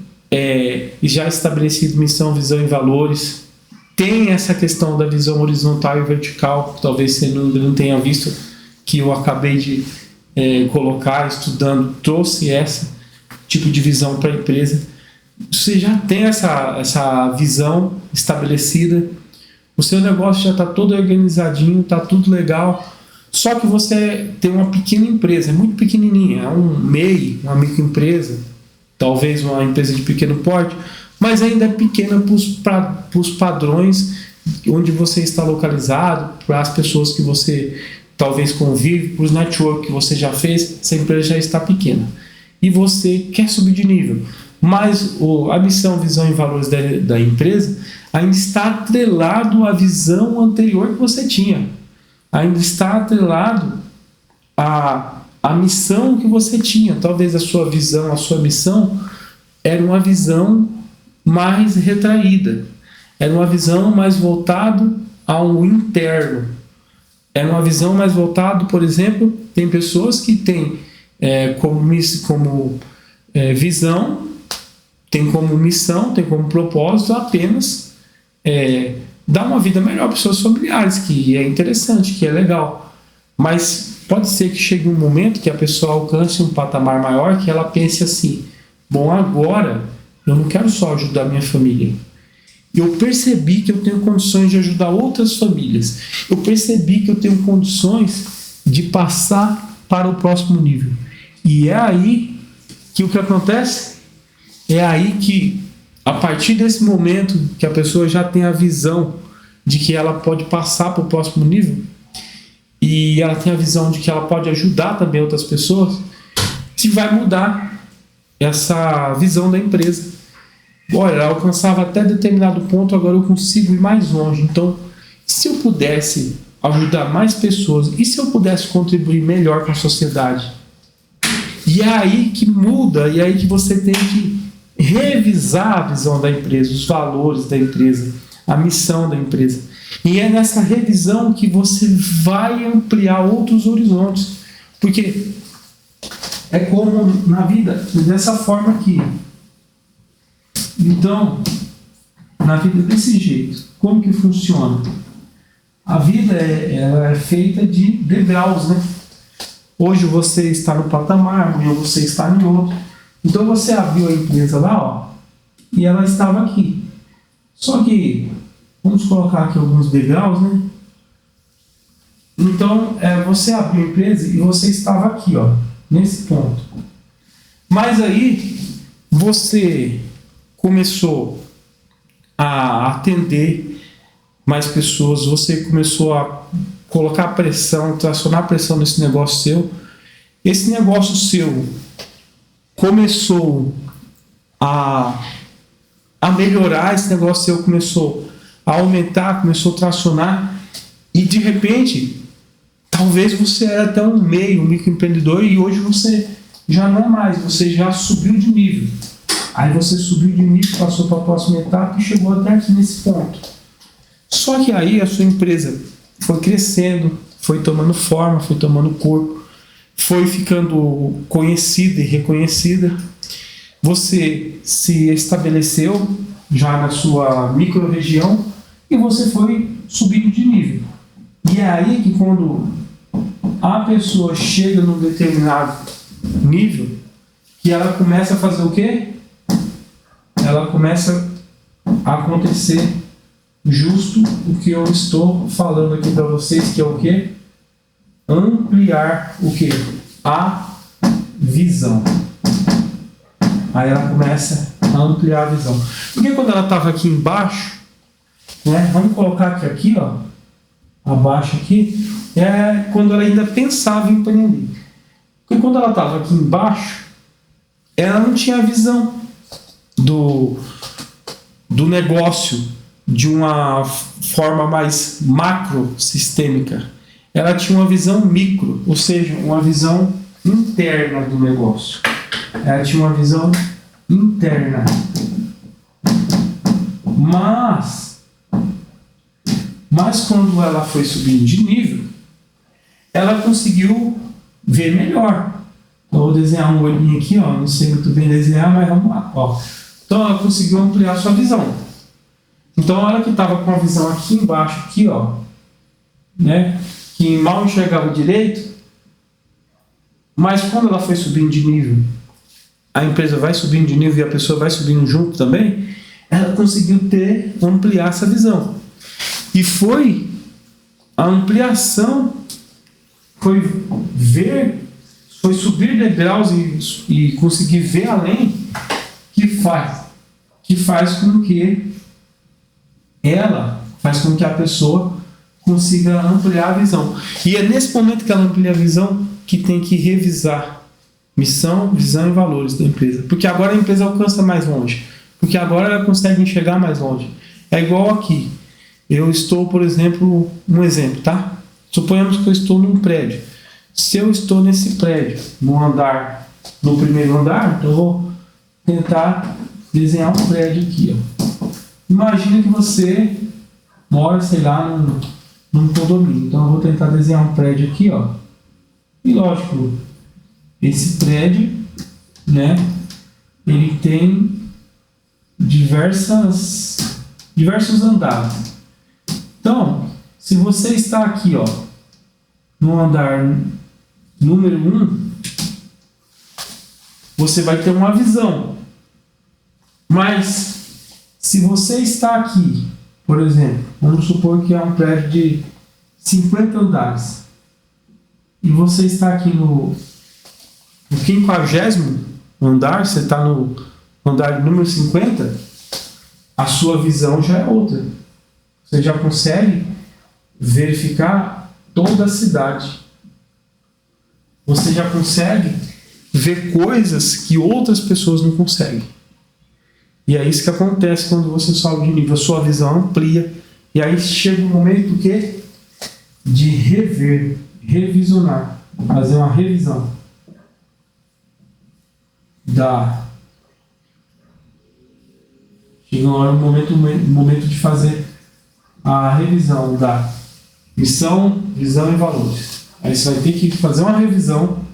Speaker 1: já estabelecido missão, visão e valores, tem essa questão da visão horizontal e vertical, talvez você não tenha visto, que eu acabei de colocar, estudando, trouxe esse tipo de visão para a empresa. Você já tem essa visão estabelecida, o seu negócio já está todo organizadinho, está tudo legal, só que você tem uma pequena empresa, muito pequenininha, é um MEI, uma microempresa, talvez uma empresa de pequeno porte, mas ainda é pequena para os padrões onde você está localizado, para as pessoas que você talvez convive, para os network que você já fez, essa empresa já está pequena. E você quer subir de nível, mas a missão, visão e valores da empresa ainda está atrelado à visão anterior que você tinha. Ainda está atrelado à missão que você tinha. Talvez a sua visão, a sua missão era uma visão mais retraída. Era uma visão mais voltada ao interno. Era uma visão mais voltada, por exemplo, tem pessoas que têm como visão, tem como missão, tem como propósito apenas dar uma vida melhor para os seus familiares, que é interessante, que é legal. Mas pode ser que chegue um momento que a pessoa alcance um patamar maior, que ela pense assim: bom, agora eu não quero só ajudar minha família. Eu percebi que eu tenho condições de ajudar outras famílias. Eu percebi que eu tenho condições de passar para o próximo nível. E é aí que o que acontece? É aí que, a partir desse momento que a pessoa já tem a visão de que ela pode passar para o próximo nível, e ela tem a visão de que ela pode ajudar também outras pessoas, se vai mudar essa visão da empresa. Olha, ela alcançava até determinado ponto, agora eu consigo ir mais longe. Então, se eu pudesse ajudar mais pessoas, e se eu pudesse contribuir melhor com a sociedade? E é aí que muda, e é aí que você tem que revisar a visão da empresa, os valores da empresa, a missão da empresa. E é nessa revisão que você vai ampliar outros horizontes. Porque é como na vida, dessa forma aqui. Então, na vida desse jeito, como que funciona? A vida ela é feita de degraus, né? Hoje você está no patamar, amanhã você está em outro. Então você abriu a empresa lá, ó, e ela estava aqui. Só que, vamos colocar aqui alguns degraus, né? Então, você abriu a empresa e você estava aqui, ó, nesse ponto. Mas aí, você começou a atender mais pessoas, você começou a colocar pressão, tracionar pressão nesse negócio seu. Esse negócio seu começou a melhorar, esse negócio seu começou a aumentar, começou a tracionar, e de repente, talvez você era até um microempreendedor, e hoje você já não é mais, você já subiu de nível. Aí você subiu de nível, passou para a próxima etapa e chegou até aqui nesse ponto. Só que aí a sua empresa foi crescendo, foi tomando forma, foi tomando corpo, foi ficando conhecida e reconhecida. Você se estabeleceu já na sua micro-região e você foi subindo de nível. E é aí que, quando a pessoa chega num determinado nível, que ela começa a fazer o quê? Ela começa a acontecer justo o que eu estou falando aqui para vocês, que é o quê? Ampliar o quê? A visão. Aí ela começa a ampliar a visão. Porque quando ela estava aqui embaixo, né? Vamos colocar aqui, ó, abaixo aqui, é quando ela ainda pensava em empreender. Porque quando ela estava aqui embaixo, ela não tinha a visão do negócio de uma forma mais macro sistêmica. Ela tinha uma visão micro, ou seja, uma visão interna do negócio. Ela tinha uma visão interna. Mas quando ela foi subindo de nível, ela conseguiu ver melhor. Eu vou desenhar um olhinho aqui, ó. Não sei muito bem desenhar, mas vamos lá, ó. Então ela conseguiu ampliar sua visão. Então ela que estava com a visão aqui embaixo, aqui, ó, né, que mal enxergava direito, mas quando ela foi subindo de nível, a empresa vai subindo de nível e a pessoa vai subindo junto também, ela conseguiu ampliar essa visão. E foi a ampliação, foi subir degraus e conseguir ver além, que faz com que a pessoa consiga ampliar a visão. E é nesse momento que ela amplia a visão que tem que revisar missão, visão e valores da empresa. Porque agora a empresa alcança mais longe. Porque agora ela consegue enxergar mais longe. É igual aqui. Eu estou, por exemplo, um exemplo, tá? Suponhamos que eu estou num prédio. Se eu estou nesse prédio, no primeiro andar, então eu vou tentar desenhar um prédio aqui, ó. Imagina que você mora, sei lá, num condomínio. Então eu vou tentar desenhar um prédio aqui, ó. E lógico, esse prédio, né, ele tem diversos andares. Então, se você está aqui, ó, no andar número 1, você vai ter uma visão. Mas, se você está aqui, por exemplo, vamos supor que é um prédio de 50 andares, e você está aqui no 50º andar, você está no andar número 50, a sua visão já é outra. Você já consegue verificar toda a cidade. Você já consegue ver coisas que outras pessoas não conseguem. E é isso que acontece quando você sobe de nível. A sua visão amplia. E aí chega o momento que de rever, revisionar, fazer uma revisão chega o momento de fazer a revisão da missão, visão e valores. Aí você vai ter que fazer uma revisão,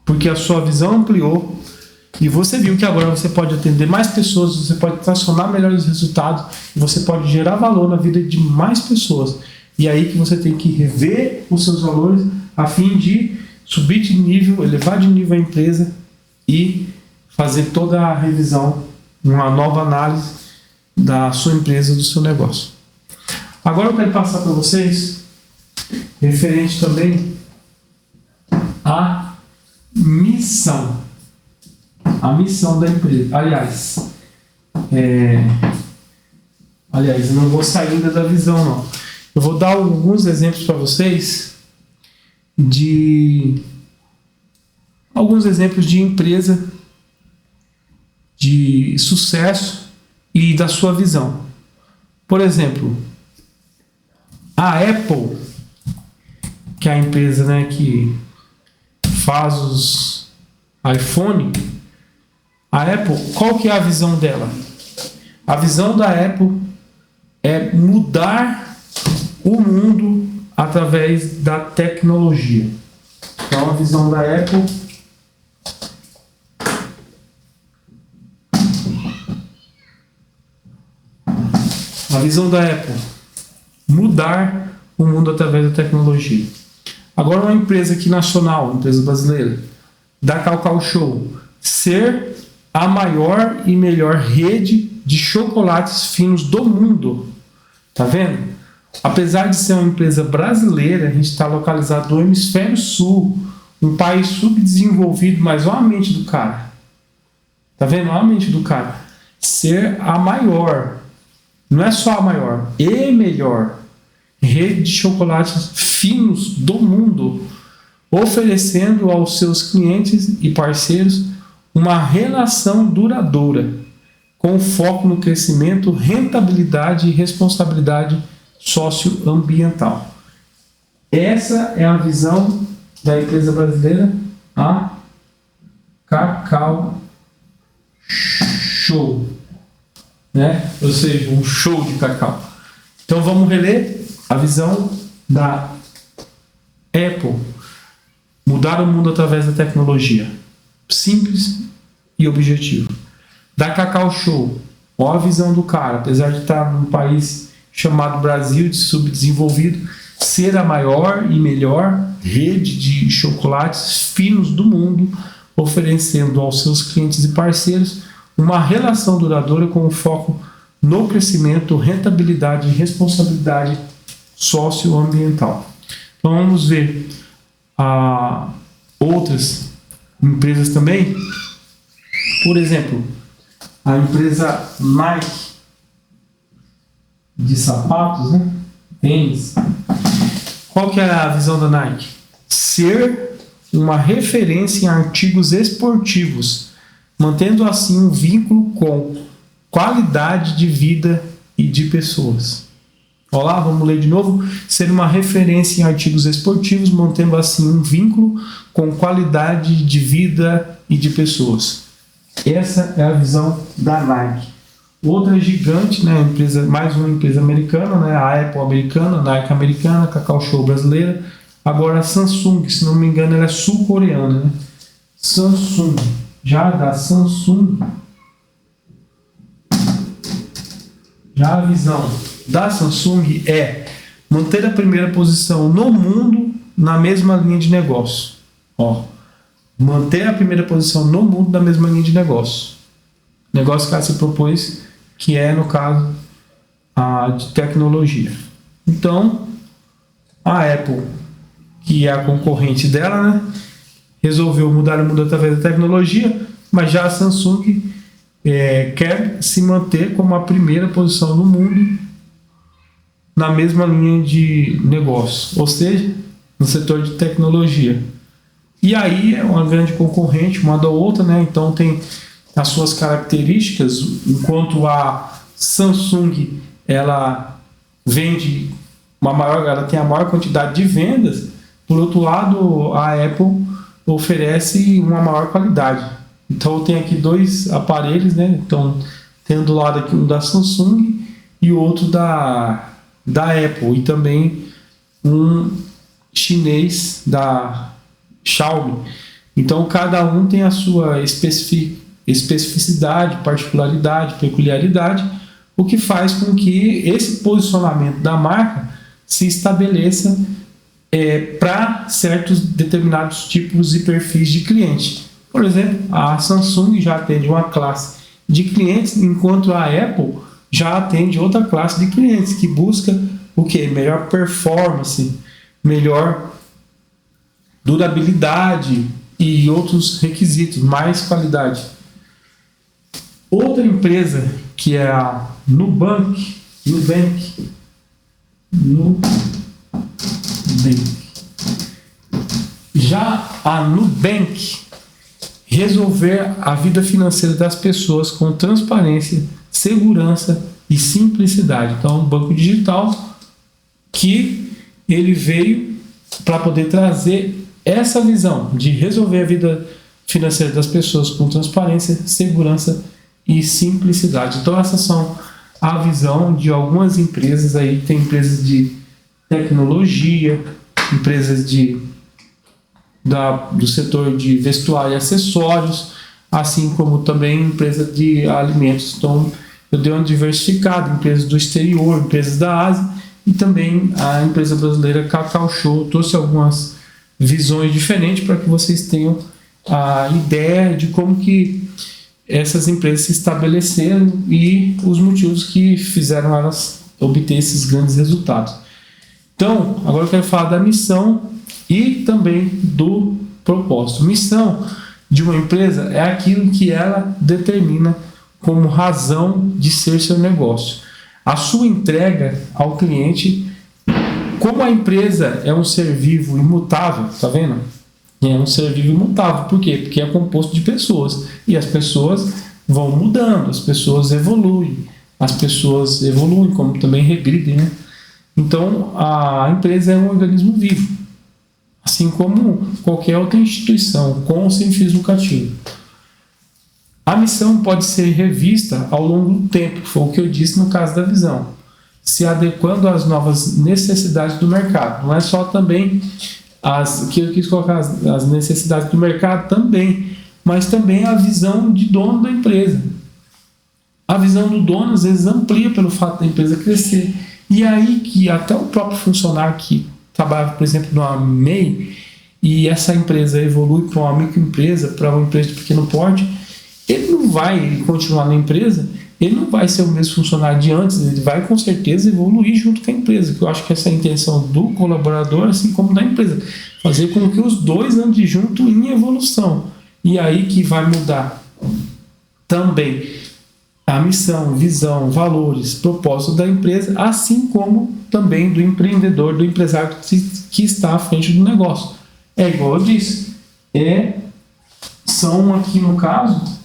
Speaker 1: porque a sua visão ampliou e você viu que agora você pode atender mais pessoas, você pode transformar melhores resultados, e você pode gerar valor na vida de mais pessoas. E aí que você tem que rever os seus valores a fim de subir de nível, elevar de nível a empresa e fazer toda a revisão, uma nova análise da sua empresa, do seu negócio. Agora eu quero passar para vocês, referente também à missão. A missão da empresa. Aliás, eu não vou sair ainda da visão, não. Eu vou dar alguns exemplos para vocês de empresa de sucesso e da sua visão. Por exemplo, a Apple, que é a empresa, né, que faz os iPhone. A Apple, qual que é a visão dela? A visão da Apple é mudar o mundo através da tecnologia. Então, a visão da Apple mudar o mundo através da tecnologia. Agora, uma empresa aqui nacional, uma empresa brasileira, da Cacau Show, ser a maior e melhor rede de chocolates finos do mundo. Tá vendo? Apesar de ser uma empresa brasileira, a gente está localizado no hemisfério sul, um país subdesenvolvido, mas olha a mente do cara. Tá vendo? Olha a mente do cara. Ser a maior, não é só a maior, e melhor rede de chocolates finos do mundo, oferecendo aos seus clientes e parceiros uma relação duradoura, com foco no crescimento, rentabilidade e responsabilidade socioambiental. Essa é a visão da empresa brasileira, a Cacau Show, né? Ou seja, um show de cacau. Então vamos reler a visão da Apple: mudar o mundo através da tecnologia. Simples e objetivo. Da Cacau Show, olha a visão do cara, apesar de estar num país chamado Brasil, de subdesenvolvido, ser a maior e melhor rede de chocolates finos do mundo, oferecendo aos seus clientes e parceiros uma relação duradoura com foco no crescimento, rentabilidade e responsabilidade socioambiental. Então vamos ver outras empresas também. Por exemplo, a empresa Nike de sapatos, né? Tênis. Qual que é a visão da Nike? Ser uma referência em artigos esportivos, mantendo assim um vínculo com qualidade de vida e de pessoas. Olá, vamos ler de novo. Ser uma referência em artigos esportivos, mantendo assim um vínculo com qualidade de vida e de pessoas. Essa é a visão da Nike. Outra gigante, né, empresa, mais uma empresa americana, né, a Apple americana, a Nike americana, a Cacau Show brasileira. Agora a Samsung, se não me engano, ela é sul-coreana, né? Samsung, já da Samsung, Já a visão da Samsung é manter a primeira posição no mundo na mesma linha de negócio. Ó, manter a primeira posição no mundo na mesma linha de negócio. Negócio que ela se propôs, que é, no caso, a de tecnologia. Então, a Apple, que é a concorrente dela, né, resolveu mudar o mundo através da tecnologia, mas já a Samsung quer se manter como a primeira posição no mundo na mesma linha de negócio, ou seja, no setor de tecnologia. E aí é uma grande concorrente uma da outra, né? Então tem as suas características, enquanto a Samsung ela vende ela tem a maior quantidade de vendas, por outro lado a Apple oferece uma maior qualidade. Então eu tenho aqui dois aparelhos, né? Então tem do lado aqui um da Samsung e o outro da Apple, e também um chinês da Xiaomi. Então cada um tem a sua especificidade, particularidade, peculiaridade, o que faz com que esse posicionamento da marca se estabeleça para certos determinados tipos e perfis de cliente. Por exemplo, a Samsung já atende uma classe de clientes, enquanto a Apple já atende outra classe de clientes que busca o quê? Melhor performance, melhor durabilidade e outros requisitos, mais qualidade. Outra empresa que é a Nubank. Já a Nubank resolver a vida financeira das pessoas com transparência, segurança e simplicidade. Então, um banco digital que ele veio para poder trazer essa visão de resolver a vida financeira das pessoas com transparência, segurança e simplicidade. Então, essas são a visão de algumas empresas aí. Tem empresas de tecnologia, empresas do setor de vestuário e acessórios, assim como também empresa de alimentos. Então, eu dei uma diversificada, empresas do exterior, empresas da Ásia e também a empresa brasileira Cacau Show. Eu trouxe algumas visões diferentes para que vocês tenham a ideia de como que essas empresas se estabeleceram e os motivos que fizeram elas obter esses grandes resultados. Então, agora eu quero falar da missão e também do propósito. Missão de uma empresa é aquilo que ela determina como razão de ser seu negócio. A sua entrega ao cliente, como a empresa é um ser vivo imutável, tá vendo? É um ser vivo imutável. Por quê? Porque é composto de pessoas. E as pessoas vão mudando, as pessoas evoluem. As pessoas evoluem, como também regridem, né? Então, a empresa é um organismo vivo, assim como qualquer outra instituição, com ou sem fins lucrativos. A missão pode ser revista ao longo do tempo, foi o que eu disse no caso da visão, se adequando às novas necessidades do mercado. Não é só também que eu quis colocar as necessidades do mercado também, mas também a visão de dono da empresa. A visão do dono às vezes amplia pelo fato da empresa crescer. E aí que até o próprio funcionário que trabalha, por exemplo, numa MEI, e essa empresa evolui para uma microempresa, para uma empresa de pequeno porte, ele não vai continuar na empresa, ele não vai ser o mesmo funcionário de antes, ele vai com certeza evoluir junto com a empresa, que eu acho que essa é a intenção do colaborador, assim como da empresa, fazer com que os dois andem junto em evolução. E aí que vai mudar também a missão, visão, valores, propósito da empresa, assim como também do empreendedor, do empresário que está à frente do negócio. É igual eu disse, são aqui no caso,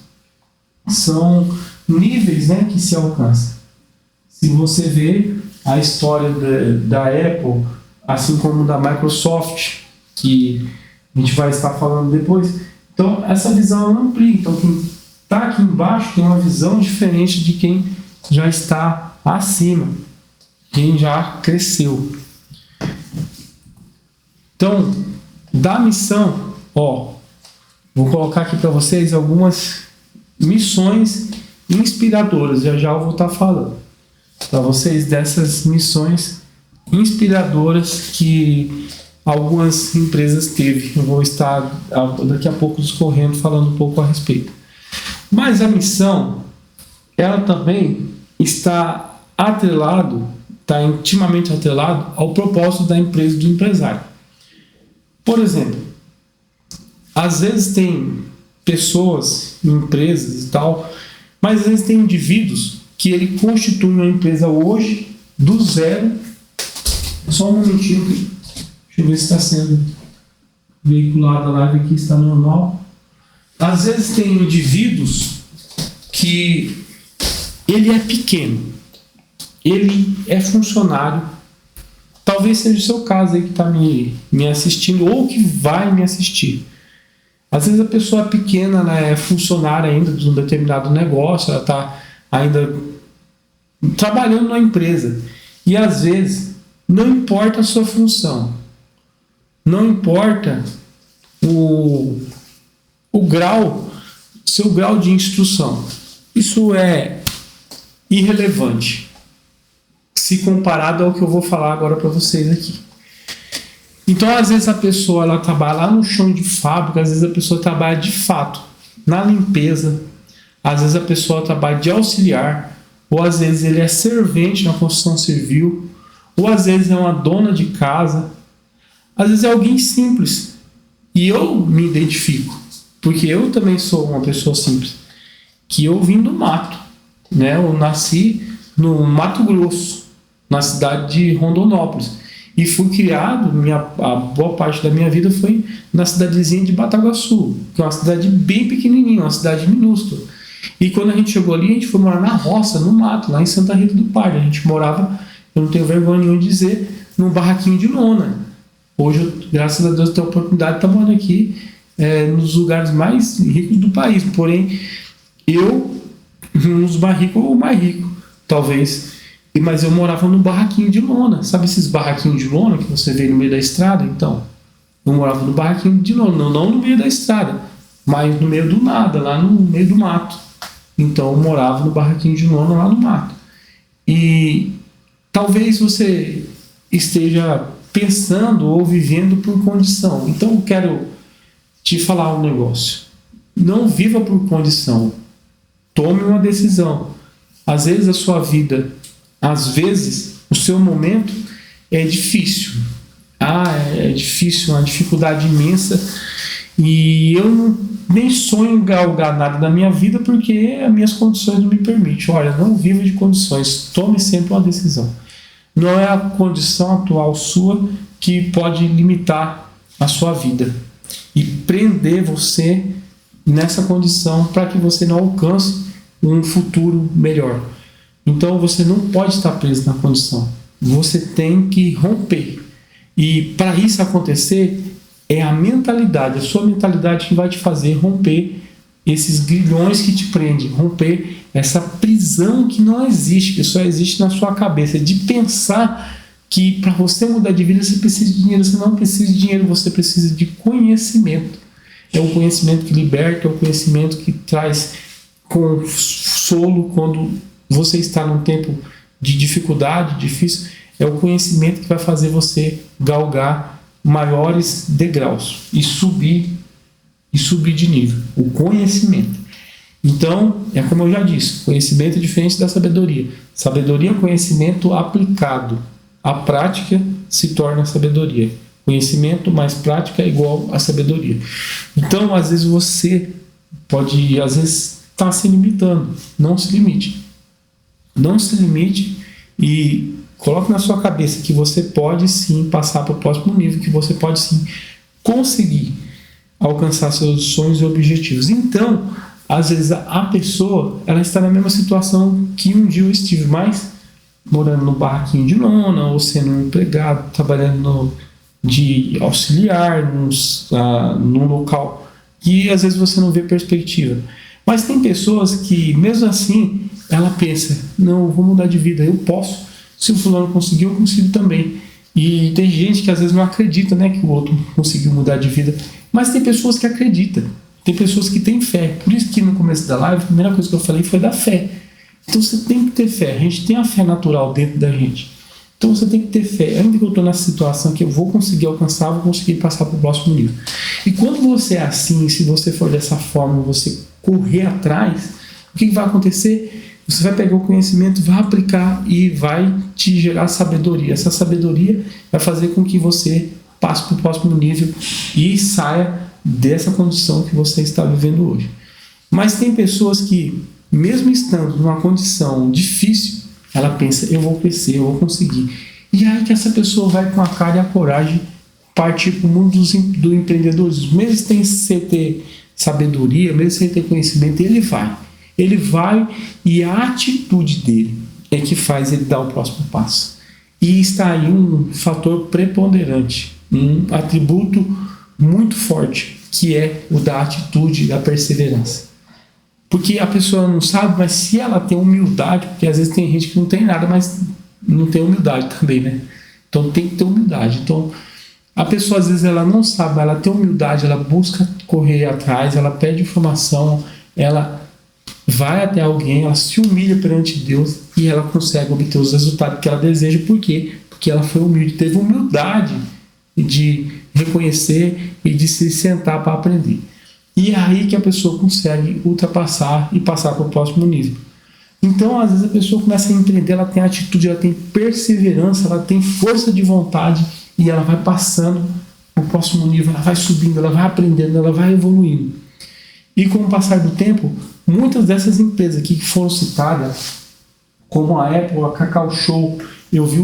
Speaker 1: são níveis, né, que se alcança. Se você vê a história da Apple, assim como da Microsoft, que a gente vai estar falando depois, então essa visão amplia. Então quem está aqui embaixo tem uma visão diferente de quem já está acima, quem já cresceu. Então, da missão, vou colocar aqui para vocês algumas missões inspiradoras, já eu vou estar falando. para vocês dessas missões inspiradoras que algumas empresas teve. Eu vou estar daqui a pouco discorrendo, falando um pouco a respeito. Mas a missão, ela também está intimamente atrelado ao propósito da empresa e do empresário. Por exemplo, às vezes tem pessoas, empresas e tal, mas às vezes tem indivíduos que ele constitui uma empresa hoje do zero. Só um momentinho, deixa eu ver se está sendo veiculada a live aqui, está normal. Às vezes tem indivíduos que ele é pequeno, ele é funcionário, talvez seja o seu caso aí que está me assistindo ou que vai me assistir. Às vezes a pessoa pequena, ela é funcionária ainda de um determinado negócio, ela está ainda trabalhando na empresa. E às vezes não importa a sua função, não importa o seu grau de instrução. Isso é irrelevante se comparado ao que eu vou falar agora para vocês aqui. Então, às vezes a pessoa ela trabalha lá no chão de fábrica, às vezes a pessoa trabalha de fato na limpeza, às vezes a pessoa trabalha de auxiliar, ou às vezes ele é servente na construção civil, ou às vezes é uma dona de casa, às vezes é alguém simples. E eu me identifico, porque eu também sou uma pessoa simples, que eu vim do mato, né? Eu nasci no Mato Grosso, na cidade de Rondonópolis, e fui criado, a boa parte da minha vida foi na cidadezinha de Bataguaçu, que é uma cidade bem pequenininha, uma cidade minúscula. E quando a gente chegou ali, a gente foi morar na roça, no mato, lá em Santa Rita do Pardo. A gente morava, eu não tenho vergonha nenhuma de dizer, num barraquinho de lona. Hoje, graças a Deus, eu tenho a oportunidade de estar morando aqui nos lugares mais ricos do país. Porém, eu, nos mais ricos, ou o mais rico, talvez. Mas eu morava num barraquinho de lona. Sabe esses barraquinhos de lona que você vê no meio da estrada? Então, eu morava no barraquinho de lona, não no meio da estrada, mas no meio do nada, lá no meio do mato. Então, eu morava no barraquinho de lona lá no mato. E talvez você esteja pensando ou vivendo por condição. Então, eu quero te falar um negócio. Não viva por condição. Tome uma decisão. Às vezes a sua vida, às vezes o seu momento é difícil. É difícil, uma dificuldade imensa. E eu nem sonho em galgar nada da minha vida porque as minhas condições não me permitem. Olha, não viva de condições. Tome sempre uma decisão. Não é a condição atual sua que pode limitar a sua vida e prender você nessa condição para que você não alcance um futuro melhor. Então você não pode estar preso na condição. Você tem que romper. E para isso acontecer, é a mentalidade, a sua mentalidade que vai te fazer romper esses grilhões que te prendem, romper essa prisão que não existe, que só existe na sua cabeça, de pensar que para você mudar de vida você precisa de dinheiro. Você não precisa de dinheiro, você precisa de conhecimento. É o conhecimento que liberta, é o conhecimento que traz consolo quando você está num tempo de dificuldade, difícil. É o conhecimento que vai fazer você galgar maiores degraus e subir de nível. O conhecimento. Então, é como eu já disse, conhecimento é diferente da sabedoria. Sabedoria é conhecimento aplicado. A prática se torna sabedoria. Conhecimento mais prática é igual a sabedoria. Então, às vezes você pode, estar se limitando. Não se limite. Não se limite e coloque na sua cabeça que você pode sim passar para o próximo nível, que você pode sim conseguir alcançar seus sonhos e objetivos. Então, às vezes a pessoa ela está na mesma situação que um dia eu estive, mas morando no barraquinho de lona, ou sendo um empregado, trabalhando de auxiliar num local que às vezes você não vê perspectiva. Mas tem pessoas que, mesmo assim, ela pensa, não, eu vou mudar de vida, eu posso. Se o fulano conseguiu, eu consigo também. E tem gente que às vezes não acredita, né, que o outro conseguiu mudar de vida. Mas tem pessoas que acreditam. Tem pessoas que têm fé. Por isso que no começo da live, a primeira coisa que eu falei foi da fé. Então você tem que ter fé. A gente tem a fé natural dentro da gente. Então você tem que ter fé. Ainda que eu estou nessa situação que eu vou conseguir alcançar, vou conseguir passar para o próximo nível. E quando você é assim, se você for dessa forma, você correr atrás, o que vai acontecer? Você vai pegar o conhecimento, vai aplicar e vai te gerar sabedoria. Essa sabedoria vai fazer com que você passe para o próximo nível e saia dessa condição que você está vivendo hoje. Mas tem pessoas que, mesmo estando numa condição difícil, ela pensa, eu vou crescer, eu vou conseguir. E aí que essa pessoa vai com a cara e a coragem partir para o mundo do empreendedorismo. Mesmo sem ter sabedoria, mesmo sem ter conhecimento, ele vai. Ele vai e a atitude dele é que faz ele dar o próximo passo. E está aí um fator preponderante, um atributo muito forte, que é o da atitude, da perseverança. Porque a pessoa não sabe, mas se ela tem humildade, porque às vezes tem gente que não tem nada, mas não tem humildade também, né? Então tem que ter humildade. Então a pessoa às vezes ela não sabe, ela tem humildade, ela busca correr atrás, ela pede informação, ela vai até alguém, ela se humilha perante Deus e ela consegue obter os resultados que ela deseja. Por quê? Porque ela foi humilde, teve humildade de reconhecer e de se sentar para aprender. E é aí que a pessoa consegue ultrapassar e passar para o próximo nível. Então, às vezes a pessoa começa a empreender, ela tem atitude, ela tem perseverança, ela tem força de vontade e ela vai passando para o próximo nível, ela vai subindo, ela vai aprendendo, ela vai evoluindo. E com o passar do tempo, muitas dessas empresas aqui que foram citadas, como a Apple, a Cacau Show, eu vi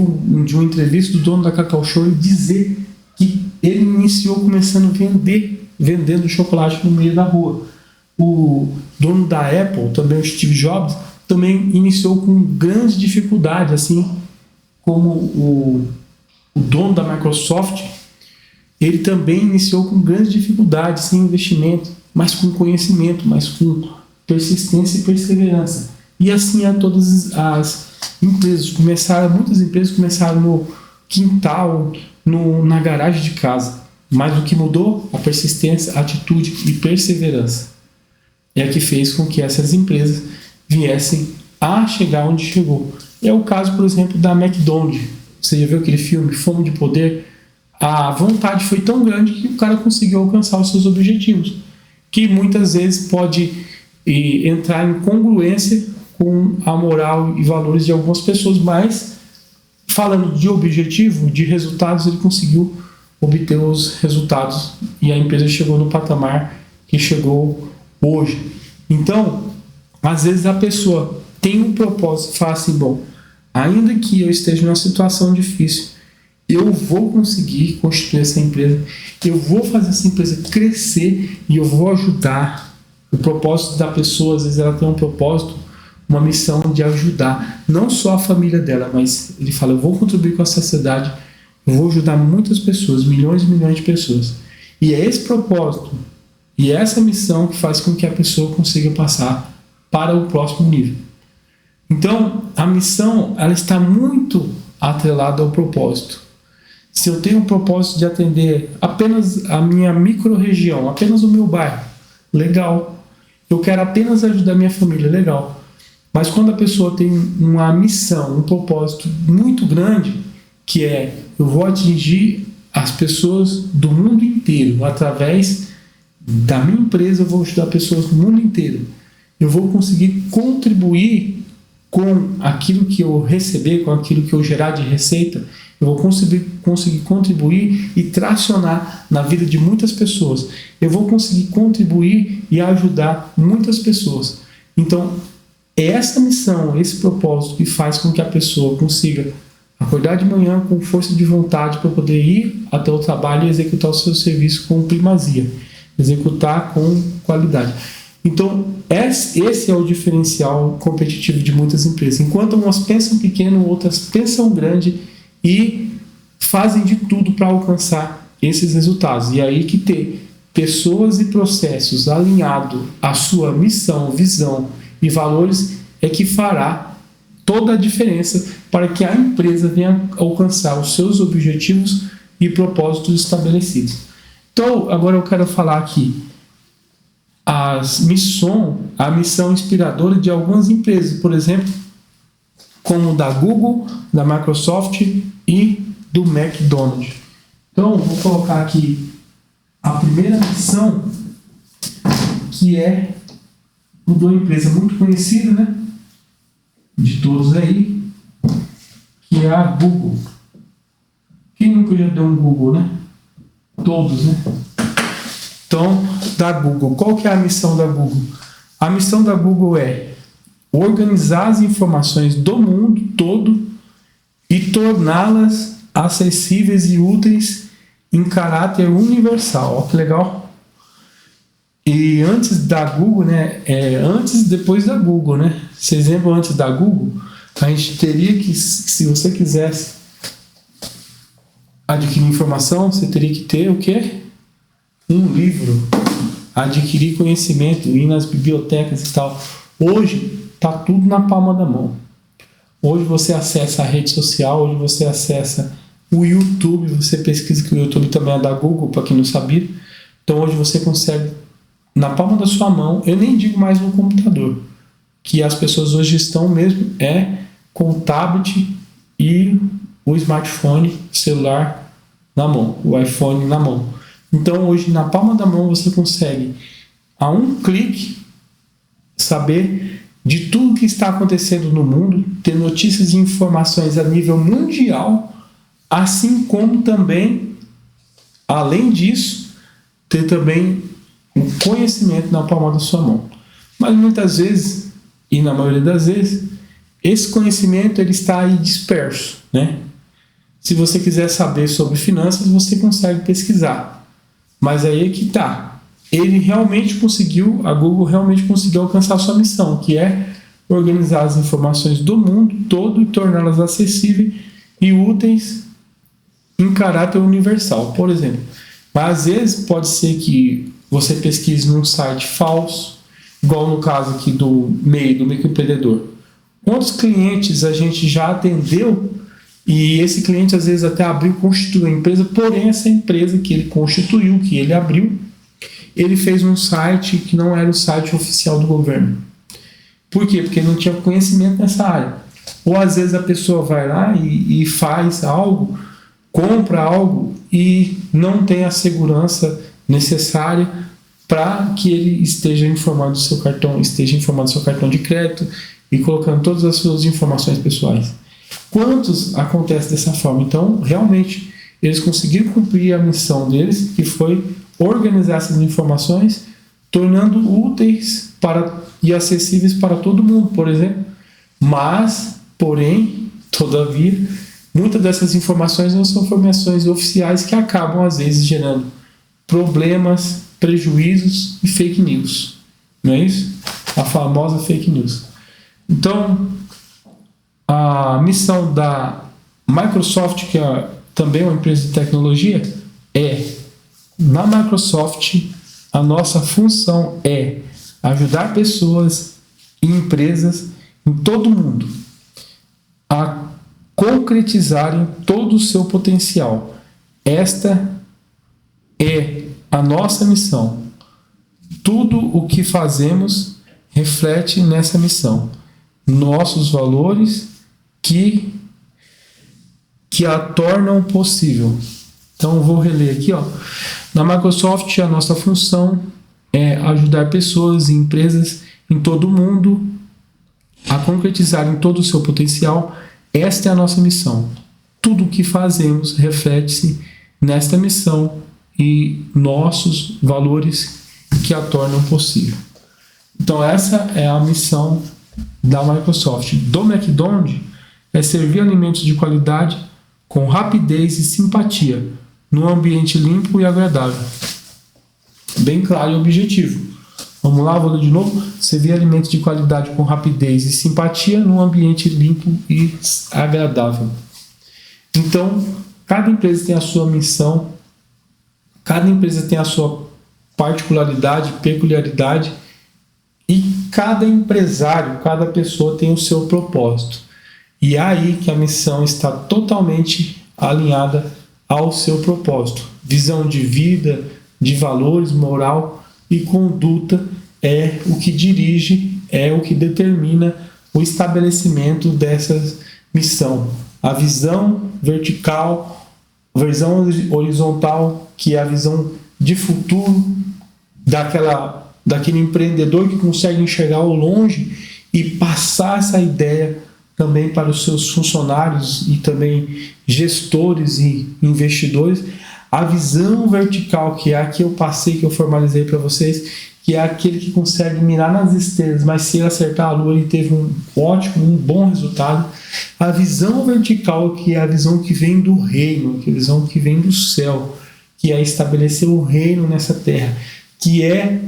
Speaker 1: de uma entrevista do dono da Cacau Show ele dizer que ele iniciou começando a vendendo chocolate no meio da rua. O dono da Apple, também o Steve Jobs, também iniciou com grande dificuldade, assim como o dono da Microsoft, ele também iniciou com grande dificuldade, sem investimento, mas com conhecimento, mas com persistência e perseverança. E assim todas as empresas muitas empresas começaram no quintal, na garagem de casa. Mas o que mudou? A persistência, a atitude e perseverança. É a que fez com que essas empresas viessem a chegar onde chegou. É o caso, por exemplo, da McDonald's. Você já viu aquele filme Fome de Poder? A vontade foi tão grande que o cara conseguiu alcançar os seus objetivos, que muitas vezes pode entrar em congruência com a moral e valores de algumas pessoas, mas falando de objetivo, de resultados, ele conseguiu obter os resultados e a empresa chegou no patamar que chegou hoje. Então, às vezes a pessoa tem um propósito e fala assim, bom, ainda que eu esteja numa situação difícil, eu vou conseguir constituir essa empresa, eu vou fazer essa empresa crescer e eu vou ajudar. O propósito da pessoa, às vezes ela tem um propósito, uma missão de ajudar, não só a família dela, mas ele fala, eu vou contribuir com a sociedade, eu vou ajudar muitas pessoas, milhões e milhões de pessoas. E é esse propósito e essa missão que faz com que a pessoa consiga passar para o próximo nível. Então, a missão ela está muito atrelada ao propósito. Se eu tenho um propósito de atender apenas a minha micro-região, apenas o meu bairro, legal. Eu quero apenas ajudar minha família, legal. Mas quando a pessoa tem uma missão, um propósito muito grande, que é eu vou atingir as pessoas do mundo inteiro, através da minha empresa eu vou ajudar pessoas do mundo inteiro. Eu vou conseguir contribuir com aquilo que eu receber, com aquilo que eu gerar de receita, eu vou conseguir contribuir e tracionar na vida de muitas pessoas. Eu vou conseguir contribuir e ajudar muitas pessoas. Então, é essa missão, esse propósito que faz com que a pessoa consiga acordar de manhã com força de vontade para poder ir até o trabalho e executar o seu serviço com primazia, executar com qualidade. Então, esse é o diferencial competitivo de muitas empresas. Enquanto umas pensam pequeno, outras pensam grande e fazem de tudo para alcançar esses resultados. E aí que ter pessoas e processos alinhados à sua missão, visão e valores é que fará toda a diferença para que a empresa venha alcançar os seus objetivos e propósitos estabelecidos. Então, agora eu quero falar aqui. a missão inspiradora de algumas empresas, por exemplo, como da Google, da Microsoft e do McDonald's. Então, vou colocar aqui a primeira missão, que é de uma empresa muito conhecida, né, de todos aí, que é a Google. Quem nunca já deu um Google, né? Todos, né? Então, da Google. Qual que é a missão da Google? A missão da Google é organizar as informações do mundo todo e torná-las acessíveis e úteis em caráter universal. Olha que legal. E antes da Google, né? Antes e depois da Google, né? Esse exemplo antes da Google, a gente teria que, se você quisesse adquirir informação, você teria que ter o quê? Um livro, adquirir conhecimento, ir nas bibliotecas e tal. Hoje está tudo na palma da mão. Hoje você acessa a rede social, hoje você acessa o YouTube, você pesquisa que o YouTube também é da Google, para quem não sabia. Então hoje você consegue, na palma da sua mão, eu nem digo mais no computador, que as pessoas hoje estão mesmo com o tablet e o smartphone, o celular na mão, o iPhone na mão. Então hoje na palma da mão você consegue, a um clique, saber de tudo que está acontecendo no mundo, ter notícias e informações a nível mundial, assim como também, além disso, ter também o conhecimento na palma da sua mão. Mas muitas vezes, e na maioria das vezes, esse conhecimento ele está aí disperso, né? Se você quiser saber sobre finanças, você consegue pesquisar. Mas aí é que está. A Google realmente conseguiu alcançar a sua missão, que é organizar as informações do mundo todo e torná-las acessíveis e úteis em caráter universal. Por exemplo, às vezes pode ser que você pesquise num site falso, igual no caso aqui do microempreendedor. Quantos clientes a gente já atendeu e esse cliente às vezes até constituiu a empresa, porém essa empresa que ele constituiu, que ele abriu, ele fez um site que não era o site oficial do governo. Por quê? Porque ele não tinha conhecimento nessa área. Ou às vezes a pessoa vai lá e faz algo, compra algo e não tem a segurança necessária para que ele esteja informado do seu cartão de crédito e colocando todas as suas informações pessoais. Quantos acontece dessa forma? Então, realmente, eles conseguiram cumprir a missão deles, que foi organizar essas informações, tornando úteis e acessíveis para todo mundo, por exemplo. Porém, todavia, muitas dessas informações não são informações oficiais que acabam, às vezes, gerando problemas, prejuízos e fake news. Não é isso? A famosa fake news. Então, a missão da Microsoft, que é também uma empresa de tecnologia, na Microsoft, a nossa função é ajudar pessoas e empresas em todo o mundo a concretizarem todo o seu potencial. Esta é a nossa missão. Tudo o que fazemos reflete nessa missão. Nossos valores que a tornam possível. Então, eu vou reler aqui. Na Microsoft, a nossa função é ajudar pessoas e empresas em todo o mundo a concretizarem todo o seu potencial. Esta é a nossa missão. Tudo o que fazemos reflete-se nesta missão e nossos valores que a tornam possível. Então, essa é a missão da Microsoft. Do McDonald's é servir alimentos de qualidade com rapidez e simpatia, num ambiente limpo e agradável. Bem claro e objetivo. Vamos lá, vou ler de novo. Servir alimentos de qualidade com rapidez e simpatia, num ambiente limpo e agradável. Então, cada empresa tem a sua missão, cada empresa tem a sua particularidade, peculiaridade, e cada empresário, cada pessoa tem o seu propósito. E é aí que a missão está totalmente alinhada ao seu propósito. Visão de vida, de valores, moral, e conduta é o que dirige, é o que determina o estabelecimento dessa missão. A visão vertical, a visão horizontal, que é a visão de futuro daquele empreendedor que consegue enxergar ao longe e passar essa ideia também para os seus funcionários e também gestores e investidores. A visão vertical, que é a que eu passei, que eu formalizei para vocês, que é aquele que consegue mirar nas estrelas, mas se ele acertar a lua, ele teve um bom resultado. A visão vertical, que é a visão que vem do reino, que é a visão que vem do céu, que é estabelecer o reino nessa terra, que é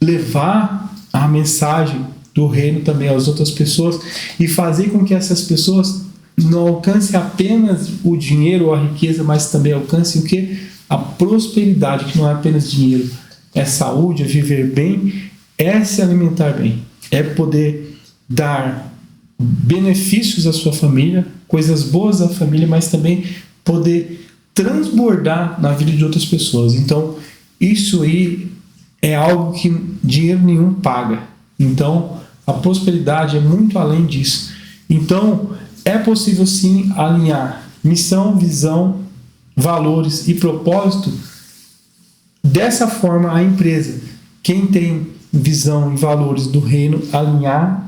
Speaker 1: levar a mensagem do reino também às outras pessoas e fazer com que essas pessoas não alcancem apenas o dinheiro ou a riqueza, mas também alcancem o quê? A prosperidade, que não é apenas dinheiro, é saúde, é viver bem, é se alimentar bem, é poder dar benefícios à sua família, coisas boas à família, mas também poder transbordar na vida de outras pessoas. Então, isso aí é algo que dinheiro nenhum paga. Então, a prosperidade é muito além disso. Então, é possível sim alinhar missão, visão, valores e propósito. Dessa forma, a empresa, quem tem visão e valores do reino,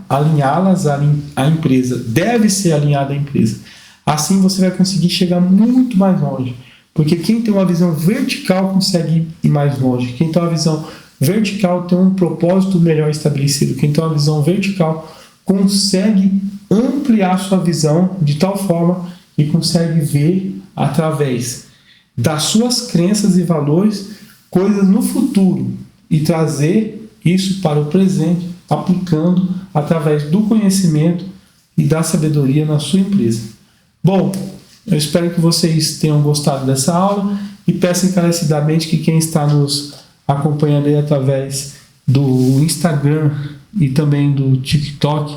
Speaker 1: alinhá-las à empresa, deve ser alinhada à empresa. Assim você vai conseguir chegar muito mais longe. Porque quem tem uma visão vertical consegue ir mais longe. Quem tem uma visão vertical tem um propósito melhor estabelecido. Quem tem uma visão vertical consegue ampliar sua visão de tal forma que consegue ver através das suas crenças e valores coisas no futuro e trazer isso para o presente, aplicando através do conhecimento e da sabedoria na sua empresa. Bom, eu espero que vocês tenham gostado dessa aula e peço encarecidamente que quem está nos acompanhando aí através do Instagram e também do TikTok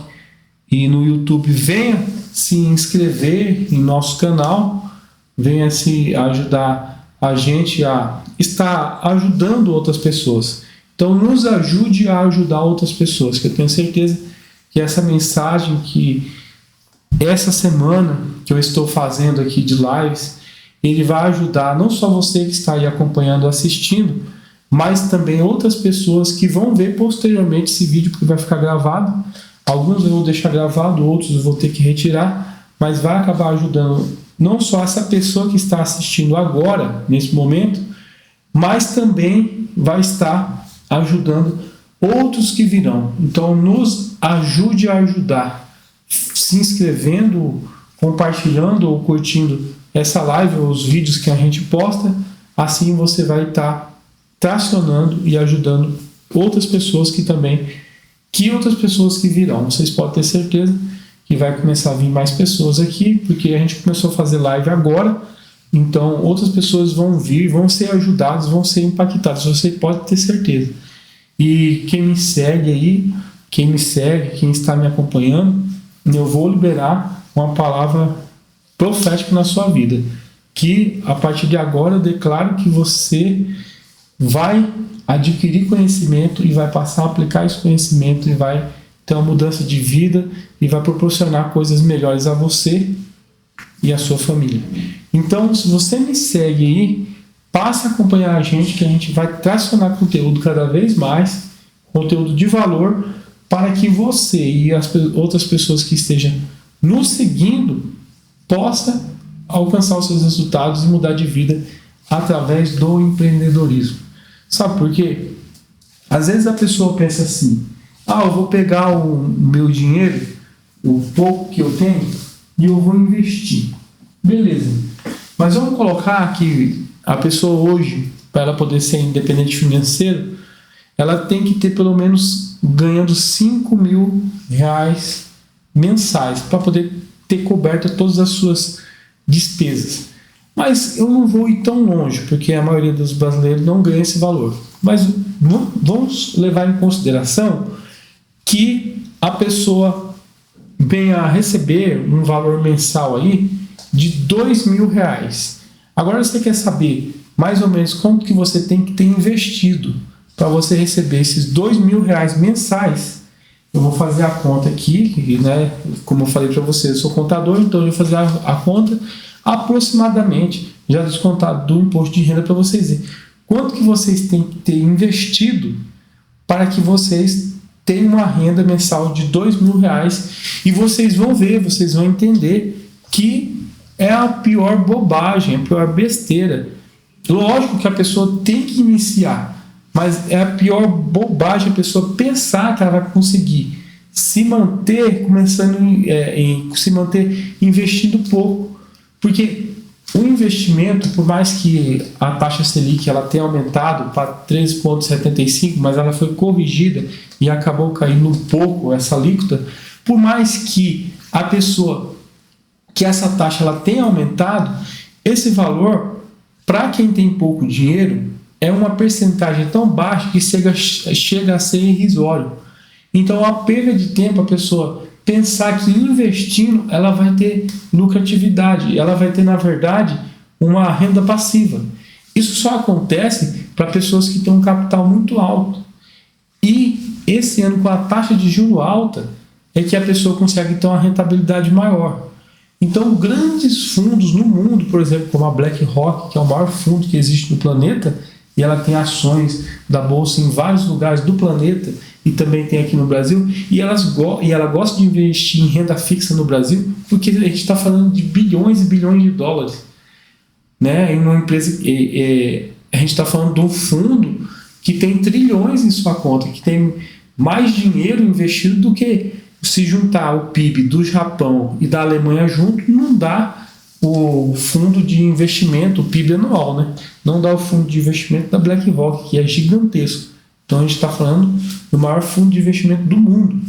Speaker 1: e no YouTube venha se inscrever em nosso canal, venha se ajudar a gente a estar ajudando outras pessoas. Então nos ajude a ajudar outras pessoas, que eu tenho certeza que essa mensagem que essa semana que eu estou fazendo aqui de lives, ele vai ajudar não só você que está aí acompanhando, assistindo, mas também outras pessoas que vão ver posteriormente esse vídeo, porque vai ficar gravado. Alguns eu vou deixar gravado, outros eu vou ter que retirar, mas vai acabar ajudando não só essa pessoa que está assistindo agora, nesse momento, mas também vai estar ajudando outros que virão. Então nos ajude a ajudar, se inscrevendo, compartilhando ou curtindo essa live ou os vídeos que a gente posta. Assim você vai estar tracionando e ajudando outras pessoas que virão. Vocês podem ter certeza que vai começar a vir mais pessoas aqui, porque a gente começou a fazer live agora, então outras pessoas vão vir, vão ser ajudadas, vão ser impactadas, você pode ter certeza. E quem me segue aí, quem está me acompanhando, eu vou liberar uma palavra profética na sua vida, que a partir de agora eu declaro que você vai adquirir conhecimento e vai passar a aplicar esse conhecimento e vai ter uma mudança de vida e vai proporcionar coisas melhores a você e a sua família. Então, se você me segue aí, passe a acompanhar a gente, que a gente vai tracionar conteúdo cada vez mais, conteúdo de valor, para que você e as outras pessoas que estejam nos seguindo possa alcançar os seus resultados e mudar de vida através do empreendedorismo. Sabe por quê? Às vezes a pessoa pensa assim: eu vou pegar o meu dinheiro, o pouco que eu tenho, e eu vou investir. Beleza. Mas vamos colocar que a pessoa hoje, para ela poder ser independente financeiro, ela tem que ter pelo menos ganhando R$5.000 mensais para poder ter coberto todas as suas despesas. Mas eu não vou ir tão longe, porque a maioria dos brasileiros não ganha esse valor. Mas vamos levar em consideração que a pessoa venha a receber um valor mensal aí de R$2.000. Agora você quer saber mais ou menos quanto que você tem que ter investido para você receber esses R$ 2.000 mensais, eu vou fazer a conta aqui, né? Como eu falei para você, eu sou contador, então eu vou fazer a conta aproximadamente, já descontado do imposto de renda, para vocês verem quanto que vocês têm que ter investido para que vocês tenham uma renda mensal de R$ 2.000, e vocês vão ver, vocês vão entender que é a pior bobagem, a pior besteira. Lógico que a pessoa tem que iniciar, mas é a pior bobagem a pessoa pensar que ela vai conseguir se manter se manter investindo pouco, porque o investimento, por mais que a taxa Selic ela tenha aumentado para 13,75, mas ela foi corrigida e acabou caindo um pouco essa alíquota, por mais que a pessoa, que essa taxa ela tenha aumentado, esse valor, para quem tem pouco dinheiro, é uma percentagem tão baixa que chega a ser irrisório. Então, a perda de tempo, a pessoa pensar que investindo ela vai ter lucratividade, ela vai ter, na verdade, uma renda passiva. Isso só acontece para pessoas que têm um capital muito alto. E esse ano, com a taxa de juros alta, é que a pessoa consegue ter uma rentabilidade maior. Então, grandes fundos no mundo, por exemplo, como a BlackRock, que é o maior fundo que existe no planeta, e ela tem ações da bolsa em vários lugares do planeta, e também tem aqui no Brasil, e ela gosta de investir em renda fixa no Brasil, porque a gente está falando de bilhões e bilhões de dólares, né? Em uma empresa, a gente está falando de um fundo que tem trilhões em sua conta, que tem mais dinheiro investido do que se juntar o PIB do Japão e da Alemanha junto, não dá o fundo de investimento, o PIB anual, né? Não dá o fundo de investimento da BlackRock, que é gigantesco. Então a gente está falando do maior fundo de investimento do mundo.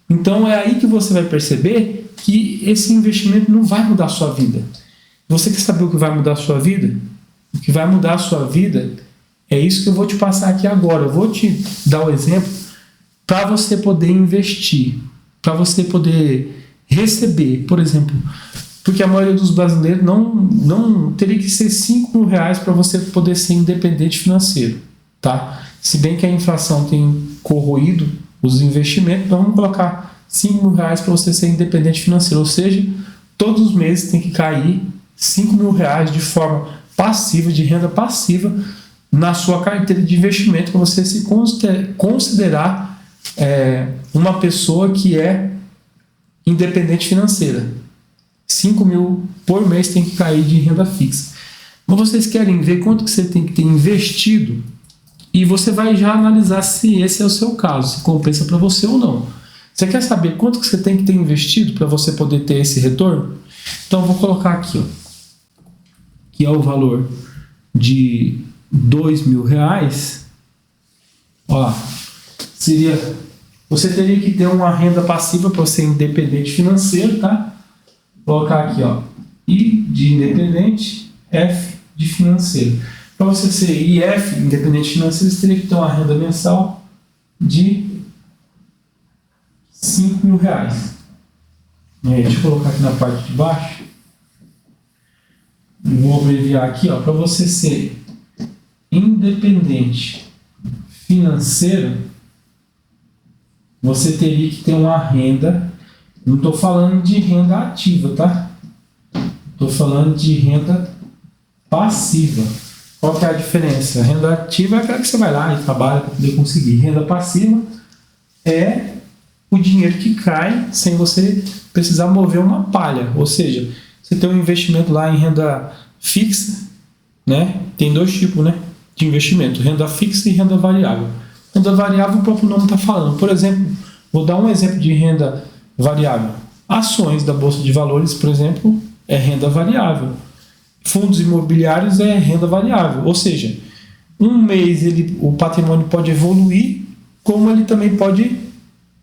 Speaker 1: Então é aí que você vai perceber que esse investimento não vai mudar a sua vida. Você quer saber o que vai mudar a sua vida? O que vai mudar a sua vida é isso que eu vou te passar aqui agora. Eu vou te dar o exemplo para você poder investir, para você poder receber, por exemplo, porque a maioria dos brasileiros não teria que ser R$ 5.000 para você poder ser independente financeiro, tá? Se bem que a inflação tem corroído os investimentos, então vamos colocar R$ 5.000 para você ser independente financeiro, ou seja, todos os meses tem que cair R$ 5.000 de forma passiva, de renda passiva, na sua carteira de investimento, para você se considerar uma pessoa que é independente financeira. 5 mil por mês tem que cair de renda fixa. Mas vocês querem ver quanto que você tem que ter investido? E você vai já analisar se esse é o seu caso, se compensa para você ou não. Você quer saber quanto que você tem que ter investido para você poder ter esse retorno? Então eu vou colocar aqui, ó, que é o valor de R$ 2.000. Ó, você teria que ter uma renda passiva para ser independente financeiro, tá? Vou colocar aqui, ó, I de independente, F de financeiro. Para você ser IF, independente financeiro, você teria que ter uma renda mensal de R$ 5.000. Deixa eu colocar aqui na parte de baixo. Vou abreviar aqui, ó, para você ser independente financeiro, você teria que ter uma renda. Não estou falando de renda ativa, tá? Estou falando de renda passiva. Qual que é a diferença? A renda ativa é aquela que você vai lá e trabalha para poder conseguir. Renda passiva é o dinheiro que cai sem você precisar mover uma palha. Ou seja, você tem um investimento lá em renda fixa, né? Tem dois tipos, né, de investimento: renda fixa e renda variável. Renda variável, o próprio nome está falando. Por exemplo, vou dar um exemplo de renda variável. Ações da Bolsa de Valores, por exemplo, é renda variável. Fundos imobiliários é renda variável. Ou seja, um mês o patrimônio pode evoluir, como ele também pode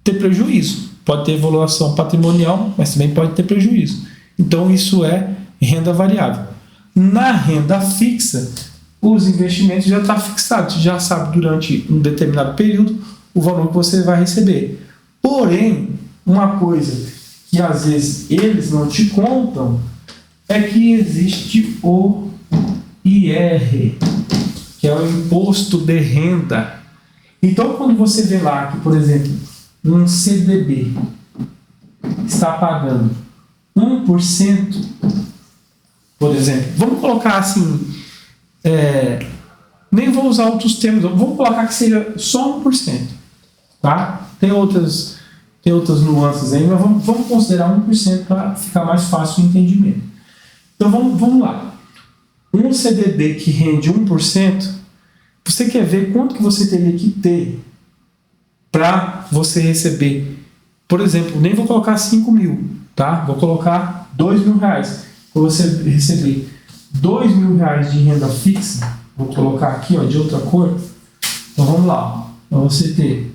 Speaker 1: ter prejuízo. Pode ter evolução patrimonial, mas também pode ter prejuízo. Então isso é renda variável. Na renda fixa, os investimentos já estão fixados. Você já sabe durante um determinado período o valor que você vai receber. Porém, uma coisa que às vezes eles não te contam é que existe o IR, que é o Imposto de Renda. Então, quando você vê lá que, por exemplo, um CDB está pagando 1%, por exemplo, vamos colocar assim, nem vou usar outros termos, vamos colocar que seja só 1%, tá? Tem outras nuances aí, mas vamos considerar 1% para ficar mais fácil o entendimento. Então vamos lá. Um CDB que rende 1%, você quer ver quanto que você teria que ter para você receber, por exemplo, nem vou colocar 5 mil, tá? Vou colocar 2 mil reais. Para você receber 2 mil reais de renda fixa, vou colocar aqui, ó, de outra cor. Então vamos lá, para você ter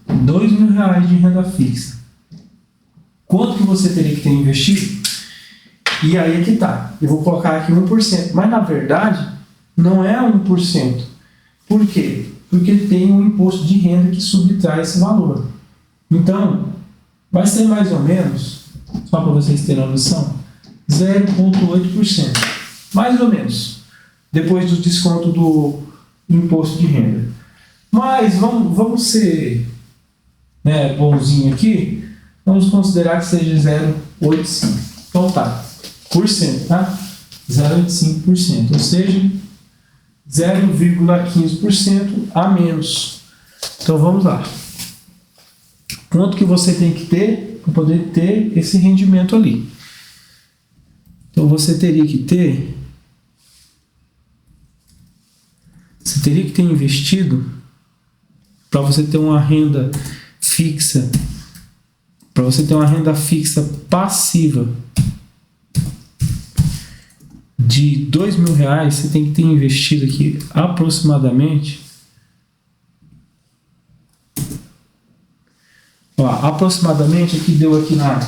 Speaker 1: 2 mil reais de renda fixa, quanto que você teria que ter investido? E aí é que tá, eu vou colocar aqui 1%, mas na verdade não é 1%. Por quê? Porque tem um imposto de renda que subtrai esse valor. Então, vai ser mais ou menos, só para vocês terem uma noção, 0,8%. Mais ou menos, depois do desconto do imposto de renda. Mas vamos ser bonzinho aqui, vamos considerar que seja 0,85%. Então tá, por cento, tá? 0,85%, ou seja, 0,15% a menos. Então vamos lá. Quanto que você tem que ter para poder ter esse rendimento ali? Então você teria que ter investido, para você ter uma renda fixa, para você ter uma renda fixa passiva de 2 mil reais, você tem que ter investido aqui aproximadamente, aqui deu aqui na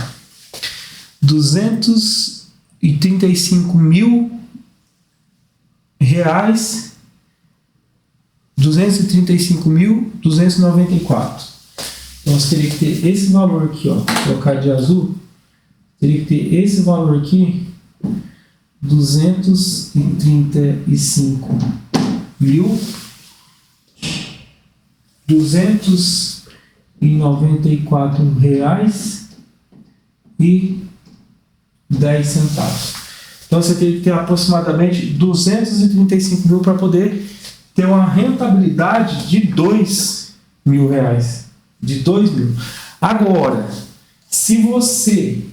Speaker 1: 235 mil reais, 235.294. Então você teria que ter esse valor aqui, ó, vou colocar de azul, teria que ter esse valor aqui, 235.294 reais e 10 centavos. Então você tem que ter aproximadamente 235 mil para poder ter uma rentabilidade de 2 mil reais. De 2 mil. Agora, se você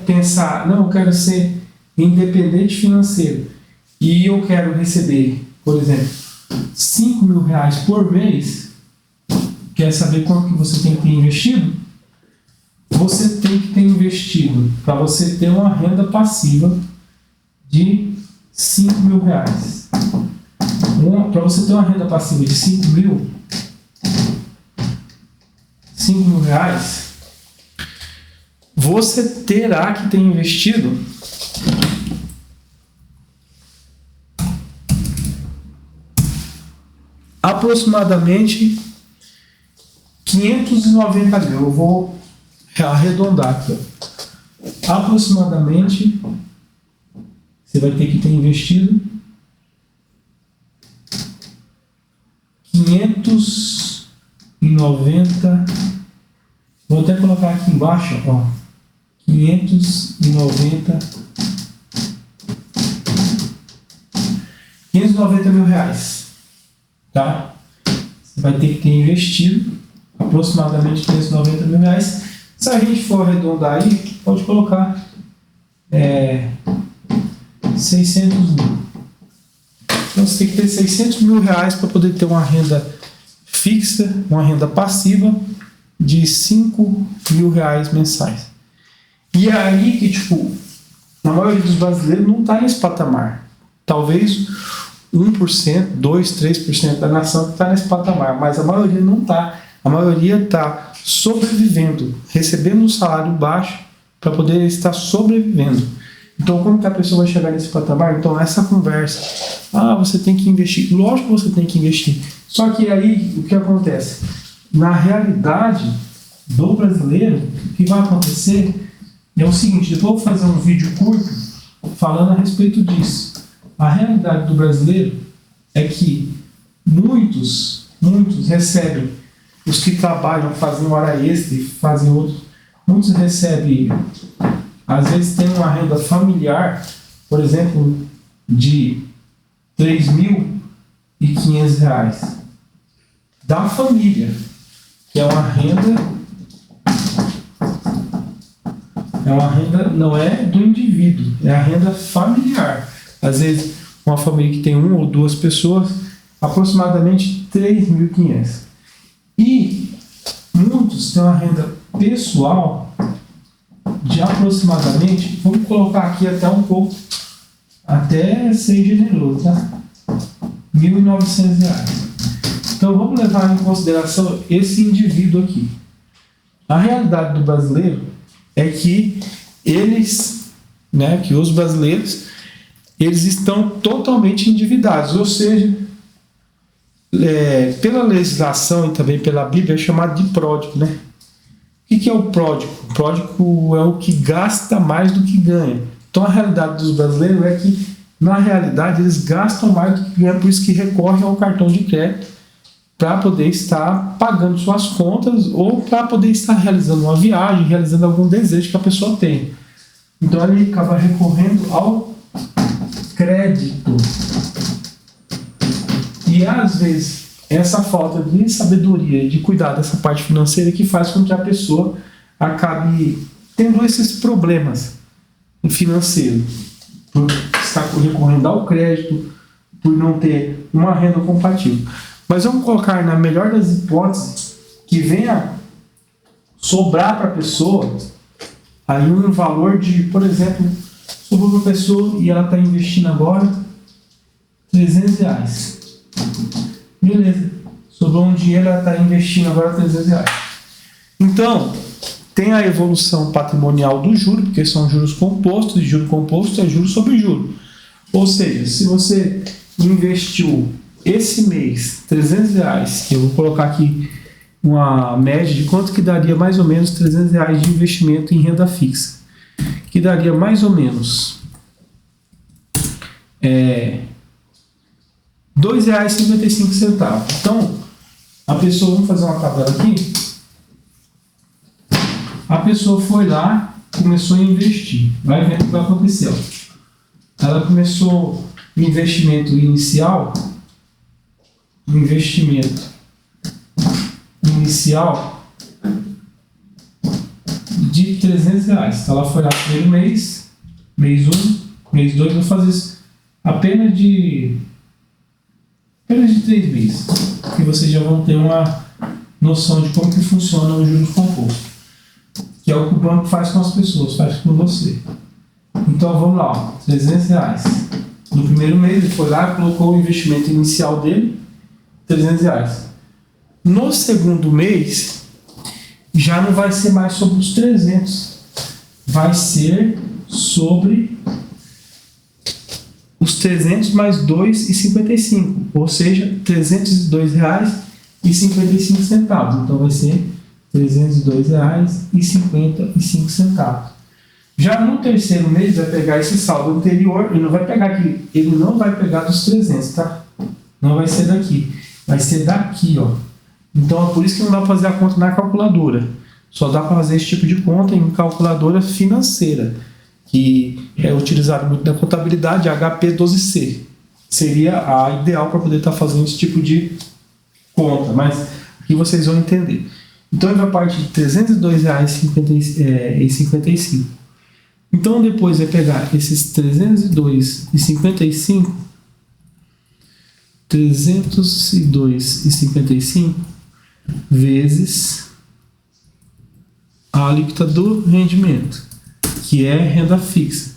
Speaker 1: pensar, não, eu quero ser independente financeiro e eu quero receber, por exemplo, 5 mil reais por mês, quer saber quanto que você tem que ter investido? Você tem que ter investido para você ter uma renda passiva de 5 mil reais. Para você ter uma renda passiva de 5 mil reais, você terá que ter investido aproximadamente 590 mil. Eu vou arredondar aqui, ó. Aproximadamente você vai ter que ter investido 590, vou até colocar aqui embaixo, ó, 590 mil reais, tá? Você vai ter que ter investido aproximadamente 590 mil reais. Se a gente for arredondar aí, pode colocar 600 mil. Então você tem que ter 600 mil reais para poder ter uma renda fixa, uma renda passiva de 5 mil reais mensais. E é aí que, a maioria dos brasileiros não está nesse patamar. Talvez 1%, 2%, 3% da nação que está nesse patamar, mas a maioria não está. A maioria está sobrevivendo, recebendo um salário baixo para poder estar sobrevivendo. Então, como que a pessoa vai chegar nesse patamar? Então, essa conversa, você tem que investir. Lógico que você tem que investir. Só que aí, o que acontece? Na realidade do brasileiro, o que vai acontecer é o seguinte, depois eu vou fazer um vídeo curto falando a respeito disso. A realidade do brasileiro é que muitos recebem, os que trabalham, fazem hora extra e fazem outros, muitos recebem, às vezes tem uma renda familiar, por exemplo, de R$3.500 da família, que é uma renda não é do indivíduo, é a renda familiar. Às vezes, uma família que tem 1 ou 2 pessoas, aproximadamente R$3.500. E muitos têm uma renda pessoal de aproximadamente, vamos colocar aqui até um pouco, até ser generoso, tá? R$1.900. Então vamos levar em consideração esse indivíduo aqui. A realidade do brasileiro é que que os brasileiros, eles estão totalmente endividados, ou seja, pela legislação e também pela Bíblia é chamado de pródigo, né? O que é o pródigo? O pródigo é o que gasta mais do que ganha. Então a realidade dos brasileiros é que, na realidade, eles gastam mais do que ganham, por isso que recorrem ao cartão de crédito para poder estar pagando suas contas ou para poder estar realizando uma viagem, realizando algum desejo que a pessoa tem. Então ele acaba recorrendo ao crédito. E às vezes essa falta de sabedoria e de cuidar dessa parte financeira que faz com que a pessoa acabe tendo esses problemas financeiros, por estar recorrendo ao crédito, por não ter uma renda compatível. Mas vamos colocar, na melhor das hipóteses, que venha sobrar para a pessoa aí um valor de, por exemplo, sobrou para a pessoa e ela está investindo agora R$300. Beleza. Sobrou um dinheiro, ela está investindo agora R$300. Então, tem a evolução patrimonial do juro, porque são juros compostos, e juro composto é juros sobre juros. Ou seja, se você investiu esse mês R$300, eu vou colocar aqui uma média de quanto que daria mais ou menos R$300 de investimento em renda fixa, que daria mais ou menos R$2,55. Então, a pessoa, vamos fazer uma tabela aqui, a pessoa foi lá, começou a investir, vai vendo o que vai acontecer. Ela começou o investimento inicial de R$300. Então ela foi lá no primeiro mês 1, mês 2, vou fazer isso apenas de 3 meses, que vocês já vão ter uma noção de como que funciona o juros composto, que é o que o banco faz com as pessoas, faz com você. Então vamos lá, R$300. No primeiro mês ele foi lá e colocou o investimento inicial dele, R$300. No segundo mês, já não vai ser mais sobre os 300, vai ser sobre os 300 mais R$2,55, ou seja, R$302,55. Então vai ser R$302,55. Já no terceiro mês vai pegar esse saldo anterior, ele não vai pegar aqui, ele não vai pegar dos 300, tá? Não vai ser daqui, vai ser daqui, ó. Então é por isso que não dá para fazer a conta na calculadora. Só dá para fazer esse tipo de conta em calculadora financeira, que é utilizado muito na contabilidade, HP12C. Seria a ideal para poder estar fazendo esse tipo de conta, mas aqui vocês vão entender. Então ele vai partir de R$302,55. Então depois vai pegar esses R$302,55 vezes a alíquota do rendimento, que é renda fixa.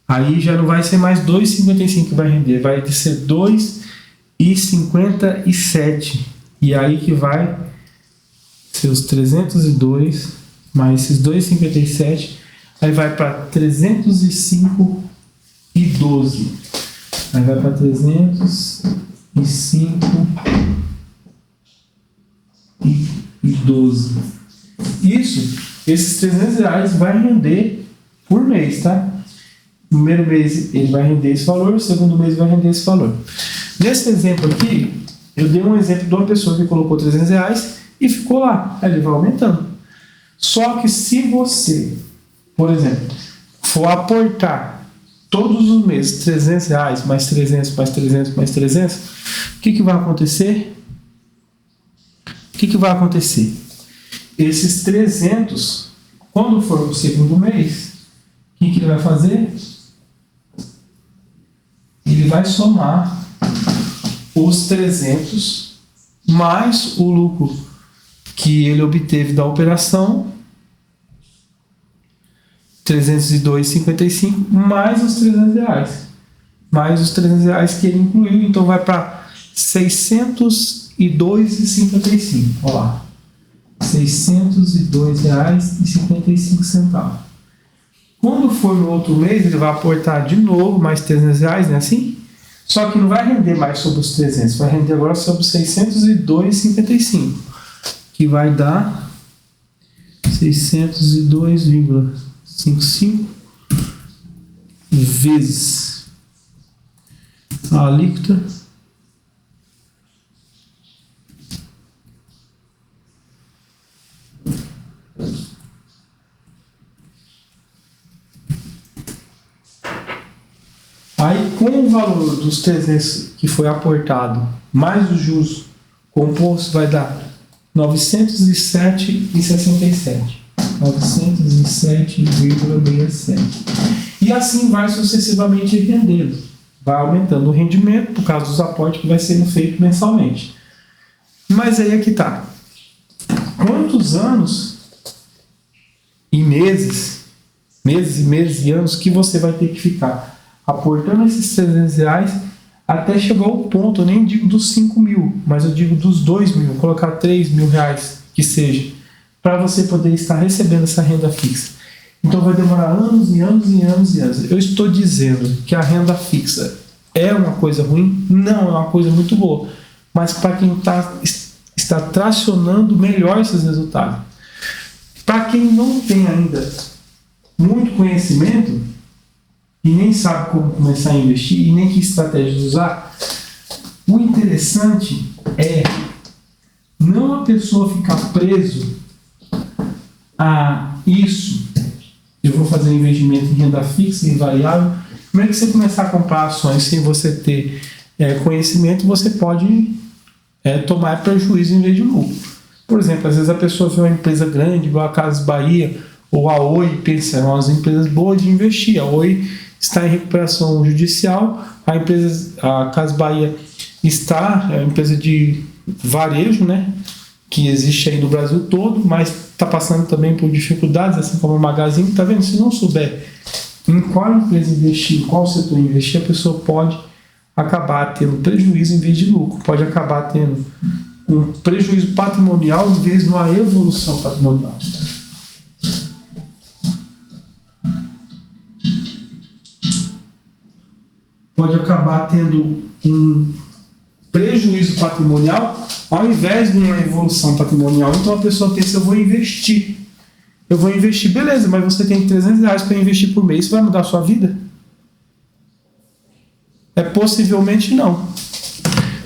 Speaker 1: Aí já não vai ser mais R$2,55 que vai render, vai ser R$2,57. E aí que vai ser os 302 mais esses 2,57, aí vai para 305,12. Aí vai para 305,12. Esses R$300 vai render por mês, tá? No primeiro mês ele vai render esse valor, no segundo mês vai render esse valor. Nesse exemplo aqui, Eu dei um exemplo de uma pessoa que colocou R$300 e ficou lá. Aí ele vai aumentando. Só que se você, por exemplo, for aportar todos os meses R$300, mais 300, mais 300, mais 300, o que vai acontecer? O que vai acontecer? Esses 300, quando for o segundo mês, o que ele vai fazer? Ele vai somar os 300 mais o lucro que ele obteve da operação, 302,55, mais os R$300. Mais os R$300 que ele incluiu, então vai para 602,55. Olha lá. R$602,55. Quando for no outro mês, ele vai aportar de novo mais R$300, né? Assim? Só que não vai render mais sobre os 300, vai render agora sobre os 602,55, que vai dar 602,55 vezes a alíquota aí, com o valor dos 300 que foi aportado, mais os juros compostos, vai dar 907,67. 907,67. E assim vai sucessivamente rendendo. Vai aumentando o rendimento por causa dos aportes que vai sendo feito mensalmente. Mas aí é que está. Quantos anos e meses e anos que você vai ter que ficar aportando esses R$300 até chegar ao ponto, eu nem digo dos 5 mil, mas eu digo dos 2 mil, colocar 3 mil reais que seja, para você poder estar recebendo essa renda fixa. Então vai demorar anos e anos e anos e anos. Eu estou dizendo que a renda fixa é uma coisa ruim? Não, é uma coisa muito boa. Mas para quem está tracionando melhor esses resultados. Para quem não tem ainda muito conhecimento e nem sabe como começar a investir e nem que estratégias usar, o interessante é não a pessoa ficar preso a isso. Eu vou fazer investimento em renda fixa e variável. Como é que você começar a comprar ações sem você ter conhecimento? Você pode tomar prejuízo em vez de lucro. Por exemplo, às vezes a pessoa vê uma empresa grande, igual a Casas Bahia ou a Oi, pensa, são umas empresas boas de investir. A Oi está em recuperação judicial, a Casas Bahia está, é uma empresa de varejo, né, que existe aí no Brasil todo, mas está passando também por dificuldades, assim como a Magazine. Está vendo? Se não souber em qual empresa investir, em qual setor investir, a pessoa pode acabar tendo prejuízo em vez de lucro, pode acabar tendo um prejuízo patrimonial em vez de uma evolução patrimonial. Pode acabar tendo um prejuízo patrimonial ao invés de uma evolução patrimonial. Então a pessoa pensa, eu vou investir, beleza, mas você tem R$300 para investir por mês, isso vai mudar a sua vida? Possivelmente não.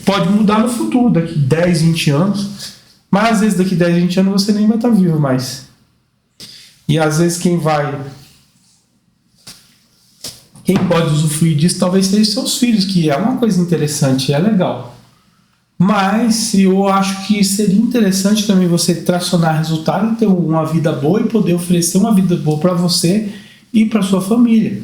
Speaker 1: Pode mudar no futuro, daqui 10, 20 anos, mas às vezes daqui 10, 20 anos você nem vai estar vivo mais. E às vezes quem pode usufruir disso talvez seja seus filhos, que é uma coisa interessante, é legal. Mas eu acho que seria interessante também você tracionar resultado, ter uma vida boa e poder oferecer uma vida boa para você e para sua família.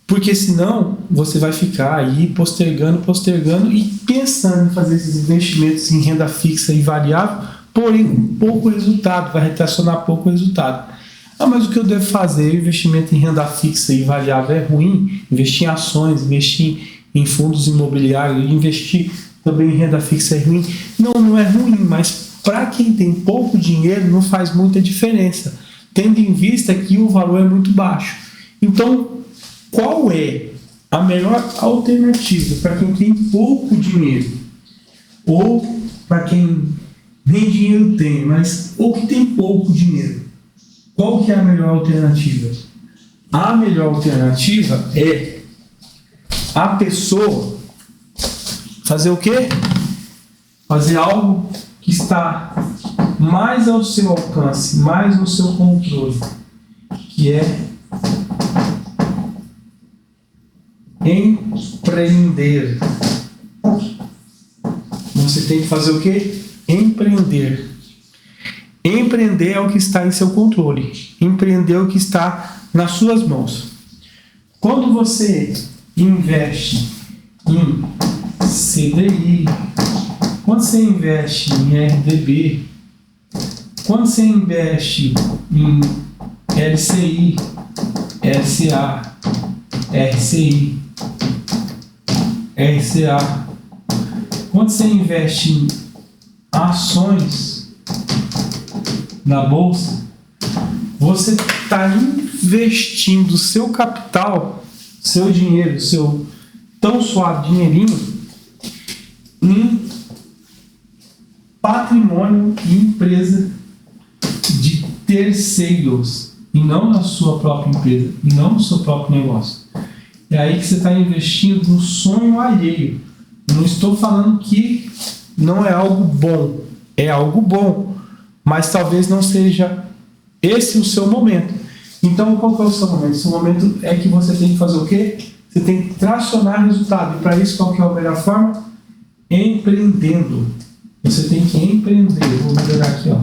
Speaker 1: Porque senão você vai ficar aí postergando e pensando em fazer esses investimentos em renda fixa e variável, porém com pouco resultado, vai retracionar pouco resultado. Mas o que eu devo fazer? Investimento em renda fixa e variável é ruim? Investir em ações, investir em fundos imobiliários, investir também em renda fixa é ruim? Não é ruim, mas para quem tem pouco dinheiro não faz muita diferença, tendo em vista que o valor é muito baixo. Então, qual é a melhor alternativa para quem tem pouco dinheiro? Ou para quem nem dinheiro tem, ou que tem pouco dinheiro? Qual que é a melhor alternativa? A melhor alternativa é a pessoa fazer o quê? fazer algo que está mais ao seu alcance, mais no seu controle, que é empreender. Você tem que fazer o quê? Empreender. Empreender é o que está em seu controle. Empreender é o que está nas suas mãos. Quando você investe em CDI, quando você investe em RDB, quando você investe em LCI, LCA, RCI, RCA, quando você investe em ações na bolsa, você está investindo seu capital, seu dinheiro, seu tão suado dinheirinho em patrimônio e empresa de terceiros e não na sua própria empresa e não no seu próprio negócio. É aí que você está investindo no sonho alheio. Não estou falando que não é algo bom, é algo bom, mas talvez não seja esse o seu momento. Então, qual que é o seu momento? O seu momento é que você tem que fazer o quê? Você tem que tracionar resultado. E para isso, qual que é a melhor forma? Empreendendo. Você tem que empreender. Vou melhorar aqui, ó.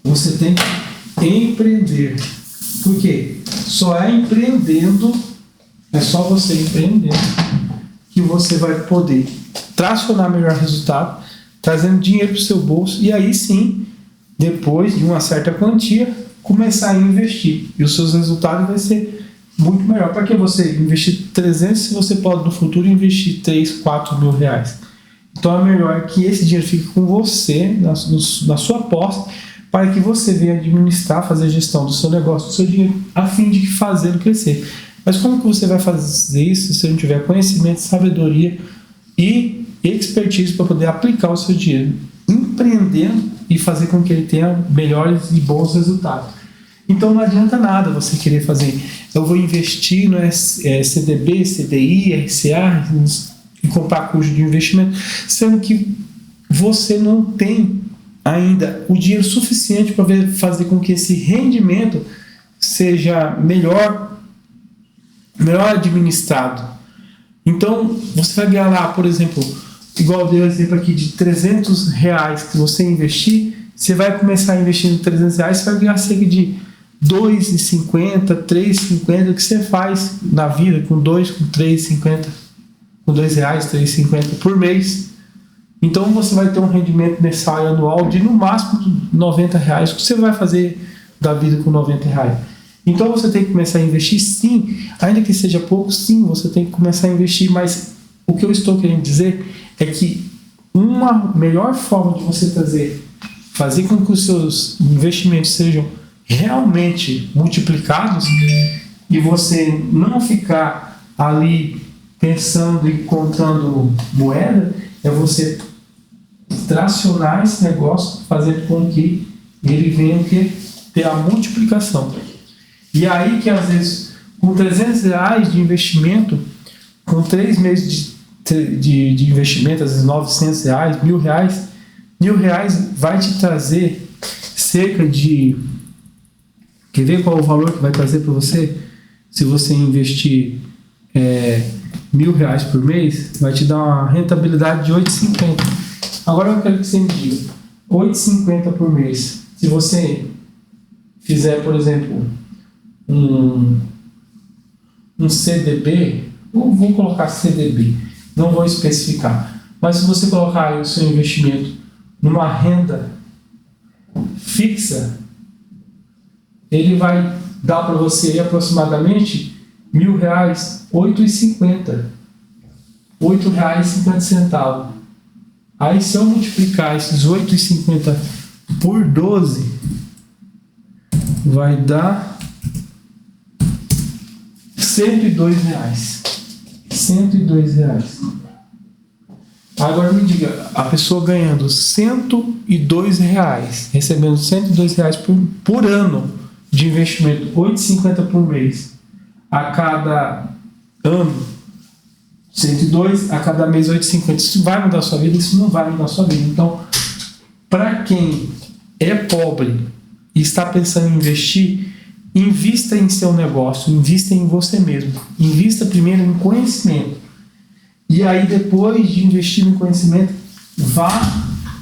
Speaker 1: Você tem que empreender. Por quê? Só é empreendendo, é só você empreendendo, que você vai poder tracionar melhor resultado, trazendo dinheiro para o seu bolso, e aí sim, depois de uma certa quantia, começar a investir. E os seus resultados vai ser muito melhor. Para que você investir 300 se você pode no futuro investir 3, 4 mil reais? Então é melhor que esse dinheiro fique com você, na sua posse, para que você venha administrar, fazer a gestão do seu negócio, do seu dinheiro, a fim de fazê-lo crescer. Mas como que você vai fazer isso se você não tiver conhecimento, sabedoria e expertise para poder aplicar o seu dinheiro, empreendendo e fazer com que ele tenha melhores e bons resultados? Então não adianta nada você querer fazer, eu vou investir no CDB, CDI, RCA e comprar curso de investimento, sendo que você não tem ainda o dinheiro suficiente para fazer com que esse rendimento seja melhor administrado. Então, você vai ganhar lá, por exemplo, igual eu dei o exemplo aqui de 300 reais que você investir, você vai começar investindo 300 reais, você vai ganhar cerca de 2,50, 3,50 que você faz na vida com 2, com 3,50, com 2 reais, 3,50 por mês. Então você vai ter um rendimento mensal e anual de no máximo 90 reais. O que você vai fazer da vida com 90 reais? Então você tem que começar a investir, sim, ainda que seja pouco, sim, você tem que começar a investir, mas o que eu estou querendo dizer é que uma melhor forma de você fazer com que os seus investimentos sejam realmente multiplicados e você não ficar ali pensando e contando moeda, é você tracionar esse negócio, fazendo com que ele venha ter a multiplicação. E aí que às vezes com 300 reais de investimento, com 3 meses de investimento, às vezes 900 reais, R$1.000 vai te trazer cerca de... Quer ver qual é o valor que vai trazer para você? Se você investir R$1.000 por mês, vai te dar uma rentabilidade de 8,50. Agora eu quero que você me diga, 8,50 por mês. Se você fizer, por exemplo, um CDB, ou vou colocar CDB, não vou especificar, mas se você colocar aí o seu investimento numa renda fixa, ele vai dar para você aproximadamente R$1.000, 8,50. R$8,50. Aí se eu multiplicar esses 8,50 por 12, vai dar R$102. R$102. Agora me diga, a pessoa ganhando R$102, recebendo R$102 por ano de investimento, 8,50 por mês. a cada ano 102, a cada mês 8,50. Isso vai mudar a sua vida? Isso não vai mudar a sua vida. Então, para quem é pobre e está pensando em investir, invista em seu negócio, invista em você mesmo. Invista primeiro em conhecimento. E aí, depois de investir no conhecimento, vá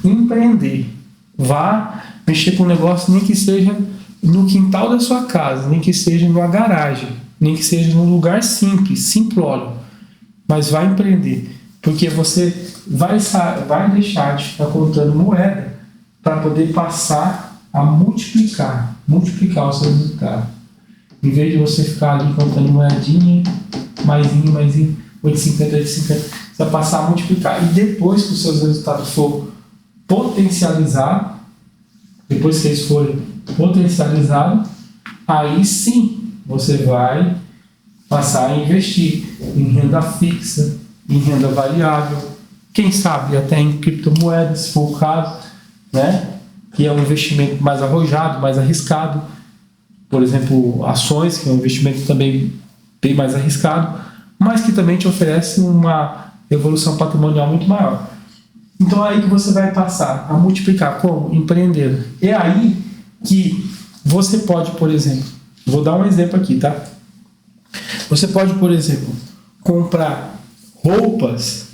Speaker 1: empreender. Vá mexer com o negócio, nem que seja no quintal da sua casa, nem que seja numa garagem, nem que seja num lugar simples, simplório. Mas vai empreender. Porque você vai deixar de ficar contando moeda para poder passar a multiplicar o seu resultado. Em vez de você ficar ali contando moedinha, maisinho, 8,50, você vai passar a multiplicar. E depois que os seus resultados for potencializados, depois que eles forem potencializados, aí sim você vai passar a investir em renda fixa, em renda variável, quem sabe até em criptomoedas, se for o caso, né? Que é um investimento mais arrojado, mais arriscado. Por exemplo, ações, que é um investimento também bem mais arriscado, mas que também te oferece uma evolução patrimonial muito maior. Então é aí que você vai passar a multiplicar como empreendedor. É aí que você pode, por exemplo, vou dar um exemplo aqui, tá? Você pode, por exemplo, comprar roupas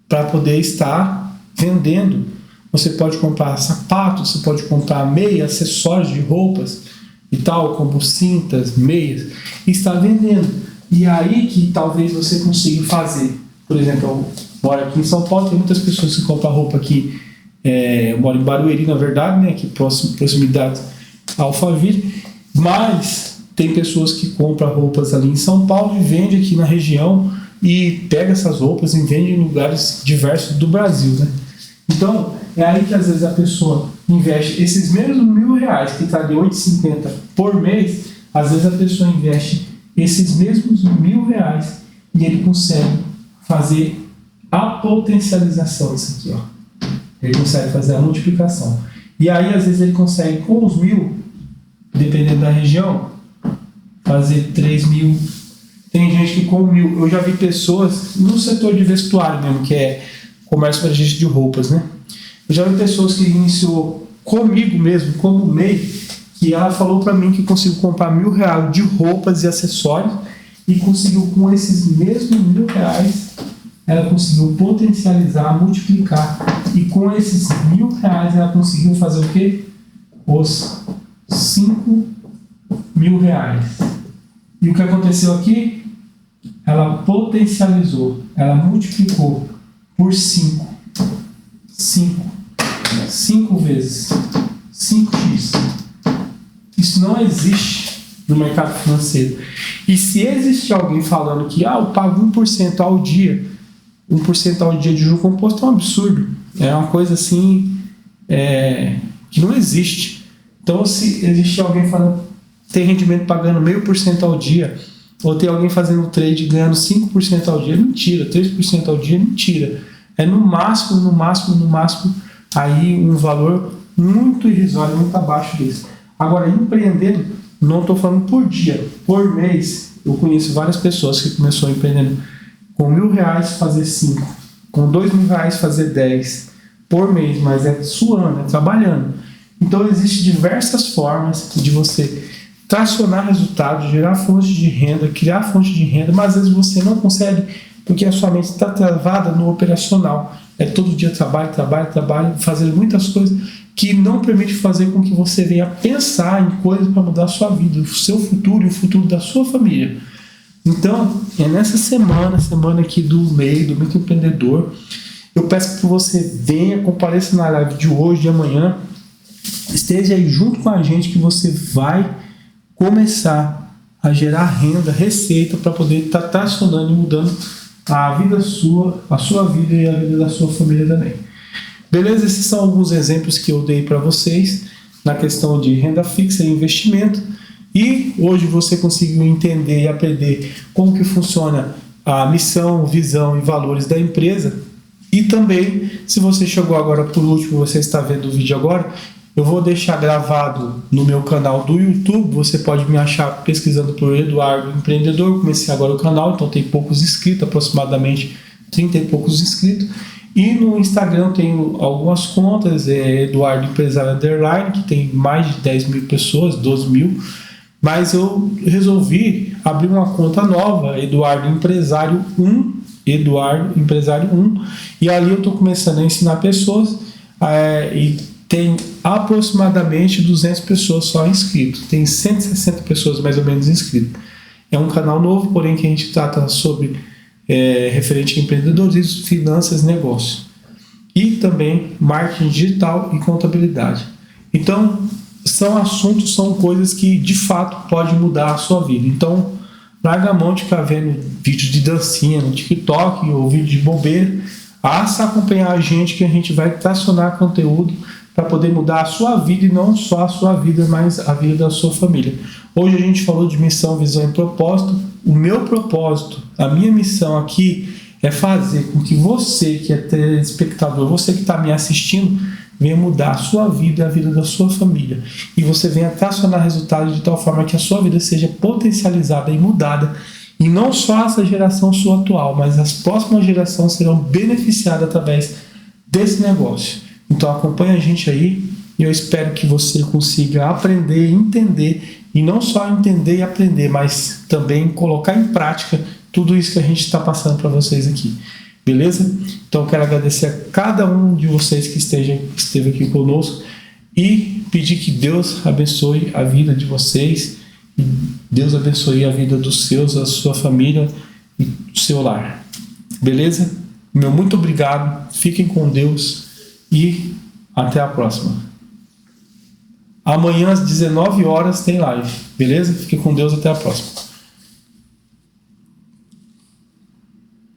Speaker 1: para poder estar vendendo. Você pode comprar sapatos, você pode comprar meias, acessórios de roupas e tal, como cintas, meias, e estar vendendo. E aí que talvez você consiga fazer. Por exemplo, eu moro aqui em São Paulo, tem muitas pessoas que compram roupa aqui. Eu moro em Barueri, na verdade, né, aqui proximidade a Alphaville, mas tem pessoas que compram roupas ali em São Paulo e vendem aqui na região e pega essas roupas e vende em lugares diversos do Brasil, né? Então, é aí que às vezes a pessoa investe esses mesmos R$1.000 que está de 8,50 por mês, às vezes a pessoa investe esses mesmos R$1.000 e ele consegue fazer a potencialização disso aqui, ó. Ele consegue fazer a multiplicação. E aí, às vezes, ele consegue, com os 1.000, dependendo da região, fazer 3.000. Tem gente que com 1.000. Eu já vi pessoas no setor de vestuário mesmo, que é comércio para gente de roupas, né? Eu já vi pessoas que iniciou comigo mesmo, como MEI, que ela falou para mim que conseguiu comprar R$1.000 de roupas e acessórios e conseguiu, com esses mesmos R$1.000, ela conseguiu potencializar, multiplicar, e com esses R$1.000 ela conseguiu fazer o quê? Os R$5.000. E o que aconteceu aqui? Ela potencializou, ela multiplicou por 5 vezes 5x. Isso não existe no mercado financeiro. E se existe alguém falando que eu pago 1% ao dia, 1% ao dia de juro composto, é um absurdo. É uma coisa assim que não existe. Então, se existe alguém falando tem rendimento pagando 0,5% ao dia, ou tem alguém fazendo trade ganhando 5% ao dia, mentira. 3% ao dia, mentira. É no máximo, aí um valor muito irrisório, muito abaixo disso. Agora, empreendendo, não estou falando por dia, por mês. Eu conheço várias pessoas que começaram empreendendo com R$1.000 fazer 5, com R$2.000 fazer 10 por mês, mas é suando, é trabalhando. Então, existem diversas formas de você tracionar resultados, gerar fontes de renda, criar fontes de renda, mas às vezes você não consegue porque a sua mente está travada no operacional. É todo dia trabalho, fazendo muitas coisas que não permite fazer com que você venha pensar em coisas para mudar a sua vida, o seu futuro e o futuro da sua família. Então, é nessa semana aqui do MEI, do microempreendedor, eu peço que você venha, compareça na live de hoje, de amanhã, esteja aí junto com a gente que você vai começar a gerar renda, receita para poder estar tracionando e mudando a vida sua, a sua vida e a vida da sua família também. Beleza? Esses são alguns exemplos que eu dei para vocês na questão de renda fixa e investimento. E hoje você conseguiu entender e aprender como que funciona a missão, visão e valores da empresa. E também, se você chegou agora por último, você está vendo o vídeo agora, Eu vou deixar gravado no meu canal do YouTube. Você pode me achar pesquisando por Eduardo Empreendedor. Comecei agora o canal, então tem poucos inscritos, aproximadamente 30 e poucos inscritos. E no Instagram eu tenho algumas contas, Eduardo Empresário Underline, que tem mais de 10 mil pessoas, 12 mil. Mas eu resolvi abrir uma conta nova, Eduardo Empresário 1, Eduardo Empresário 1. E ali eu estou começando a ensinar pessoas e tem aproximadamente 200 pessoas só inscritas. Tem 160 pessoas mais ou menos inscritas. É um canal novo, porém que a gente trata sobre referente a empreendedorismo, finanças, negócio. E também marketing digital e contabilidade. Então, são assuntos, são coisas que de fato podem mudar a sua vida. Então, larga a mão de ficar vendo vídeos de dancinha no TikTok ou vídeo de bobeira. Basta acompanhar a gente que a gente vai tracionar conteúdo para poder mudar a sua vida, e não só a sua vida, mas a vida da sua família. Hoje a gente falou de missão, visão e propósito. O meu propósito, a minha missão aqui é fazer com que você, que é telespectador, você que está me assistindo, venha mudar a sua vida e a vida da sua família. E você venha tracionar resultados de tal forma que a sua vida seja potencializada e mudada. E não só essa geração sua atual, mas as próximas gerações serão beneficiadas através desse negócio. Então acompanha a gente aí e eu espero que você consiga aprender, entender, e não só entender e aprender, mas também colocar em prática tudo isso que a gente está passando para vocês aqui. Beleza? Então eu quero agradecer a cada um de vocês que esteve aqui conosco e pedir que Deus abençoe a vida de vocês, e Deus abençoe a vida dos seus, a sua família e o seu lar. Beleza? Meu muito obrigado, fiquem com Deus e até a próxima. Amanhã às 19 horas tem live, beleza? Fiquem com Deus, até a próxima.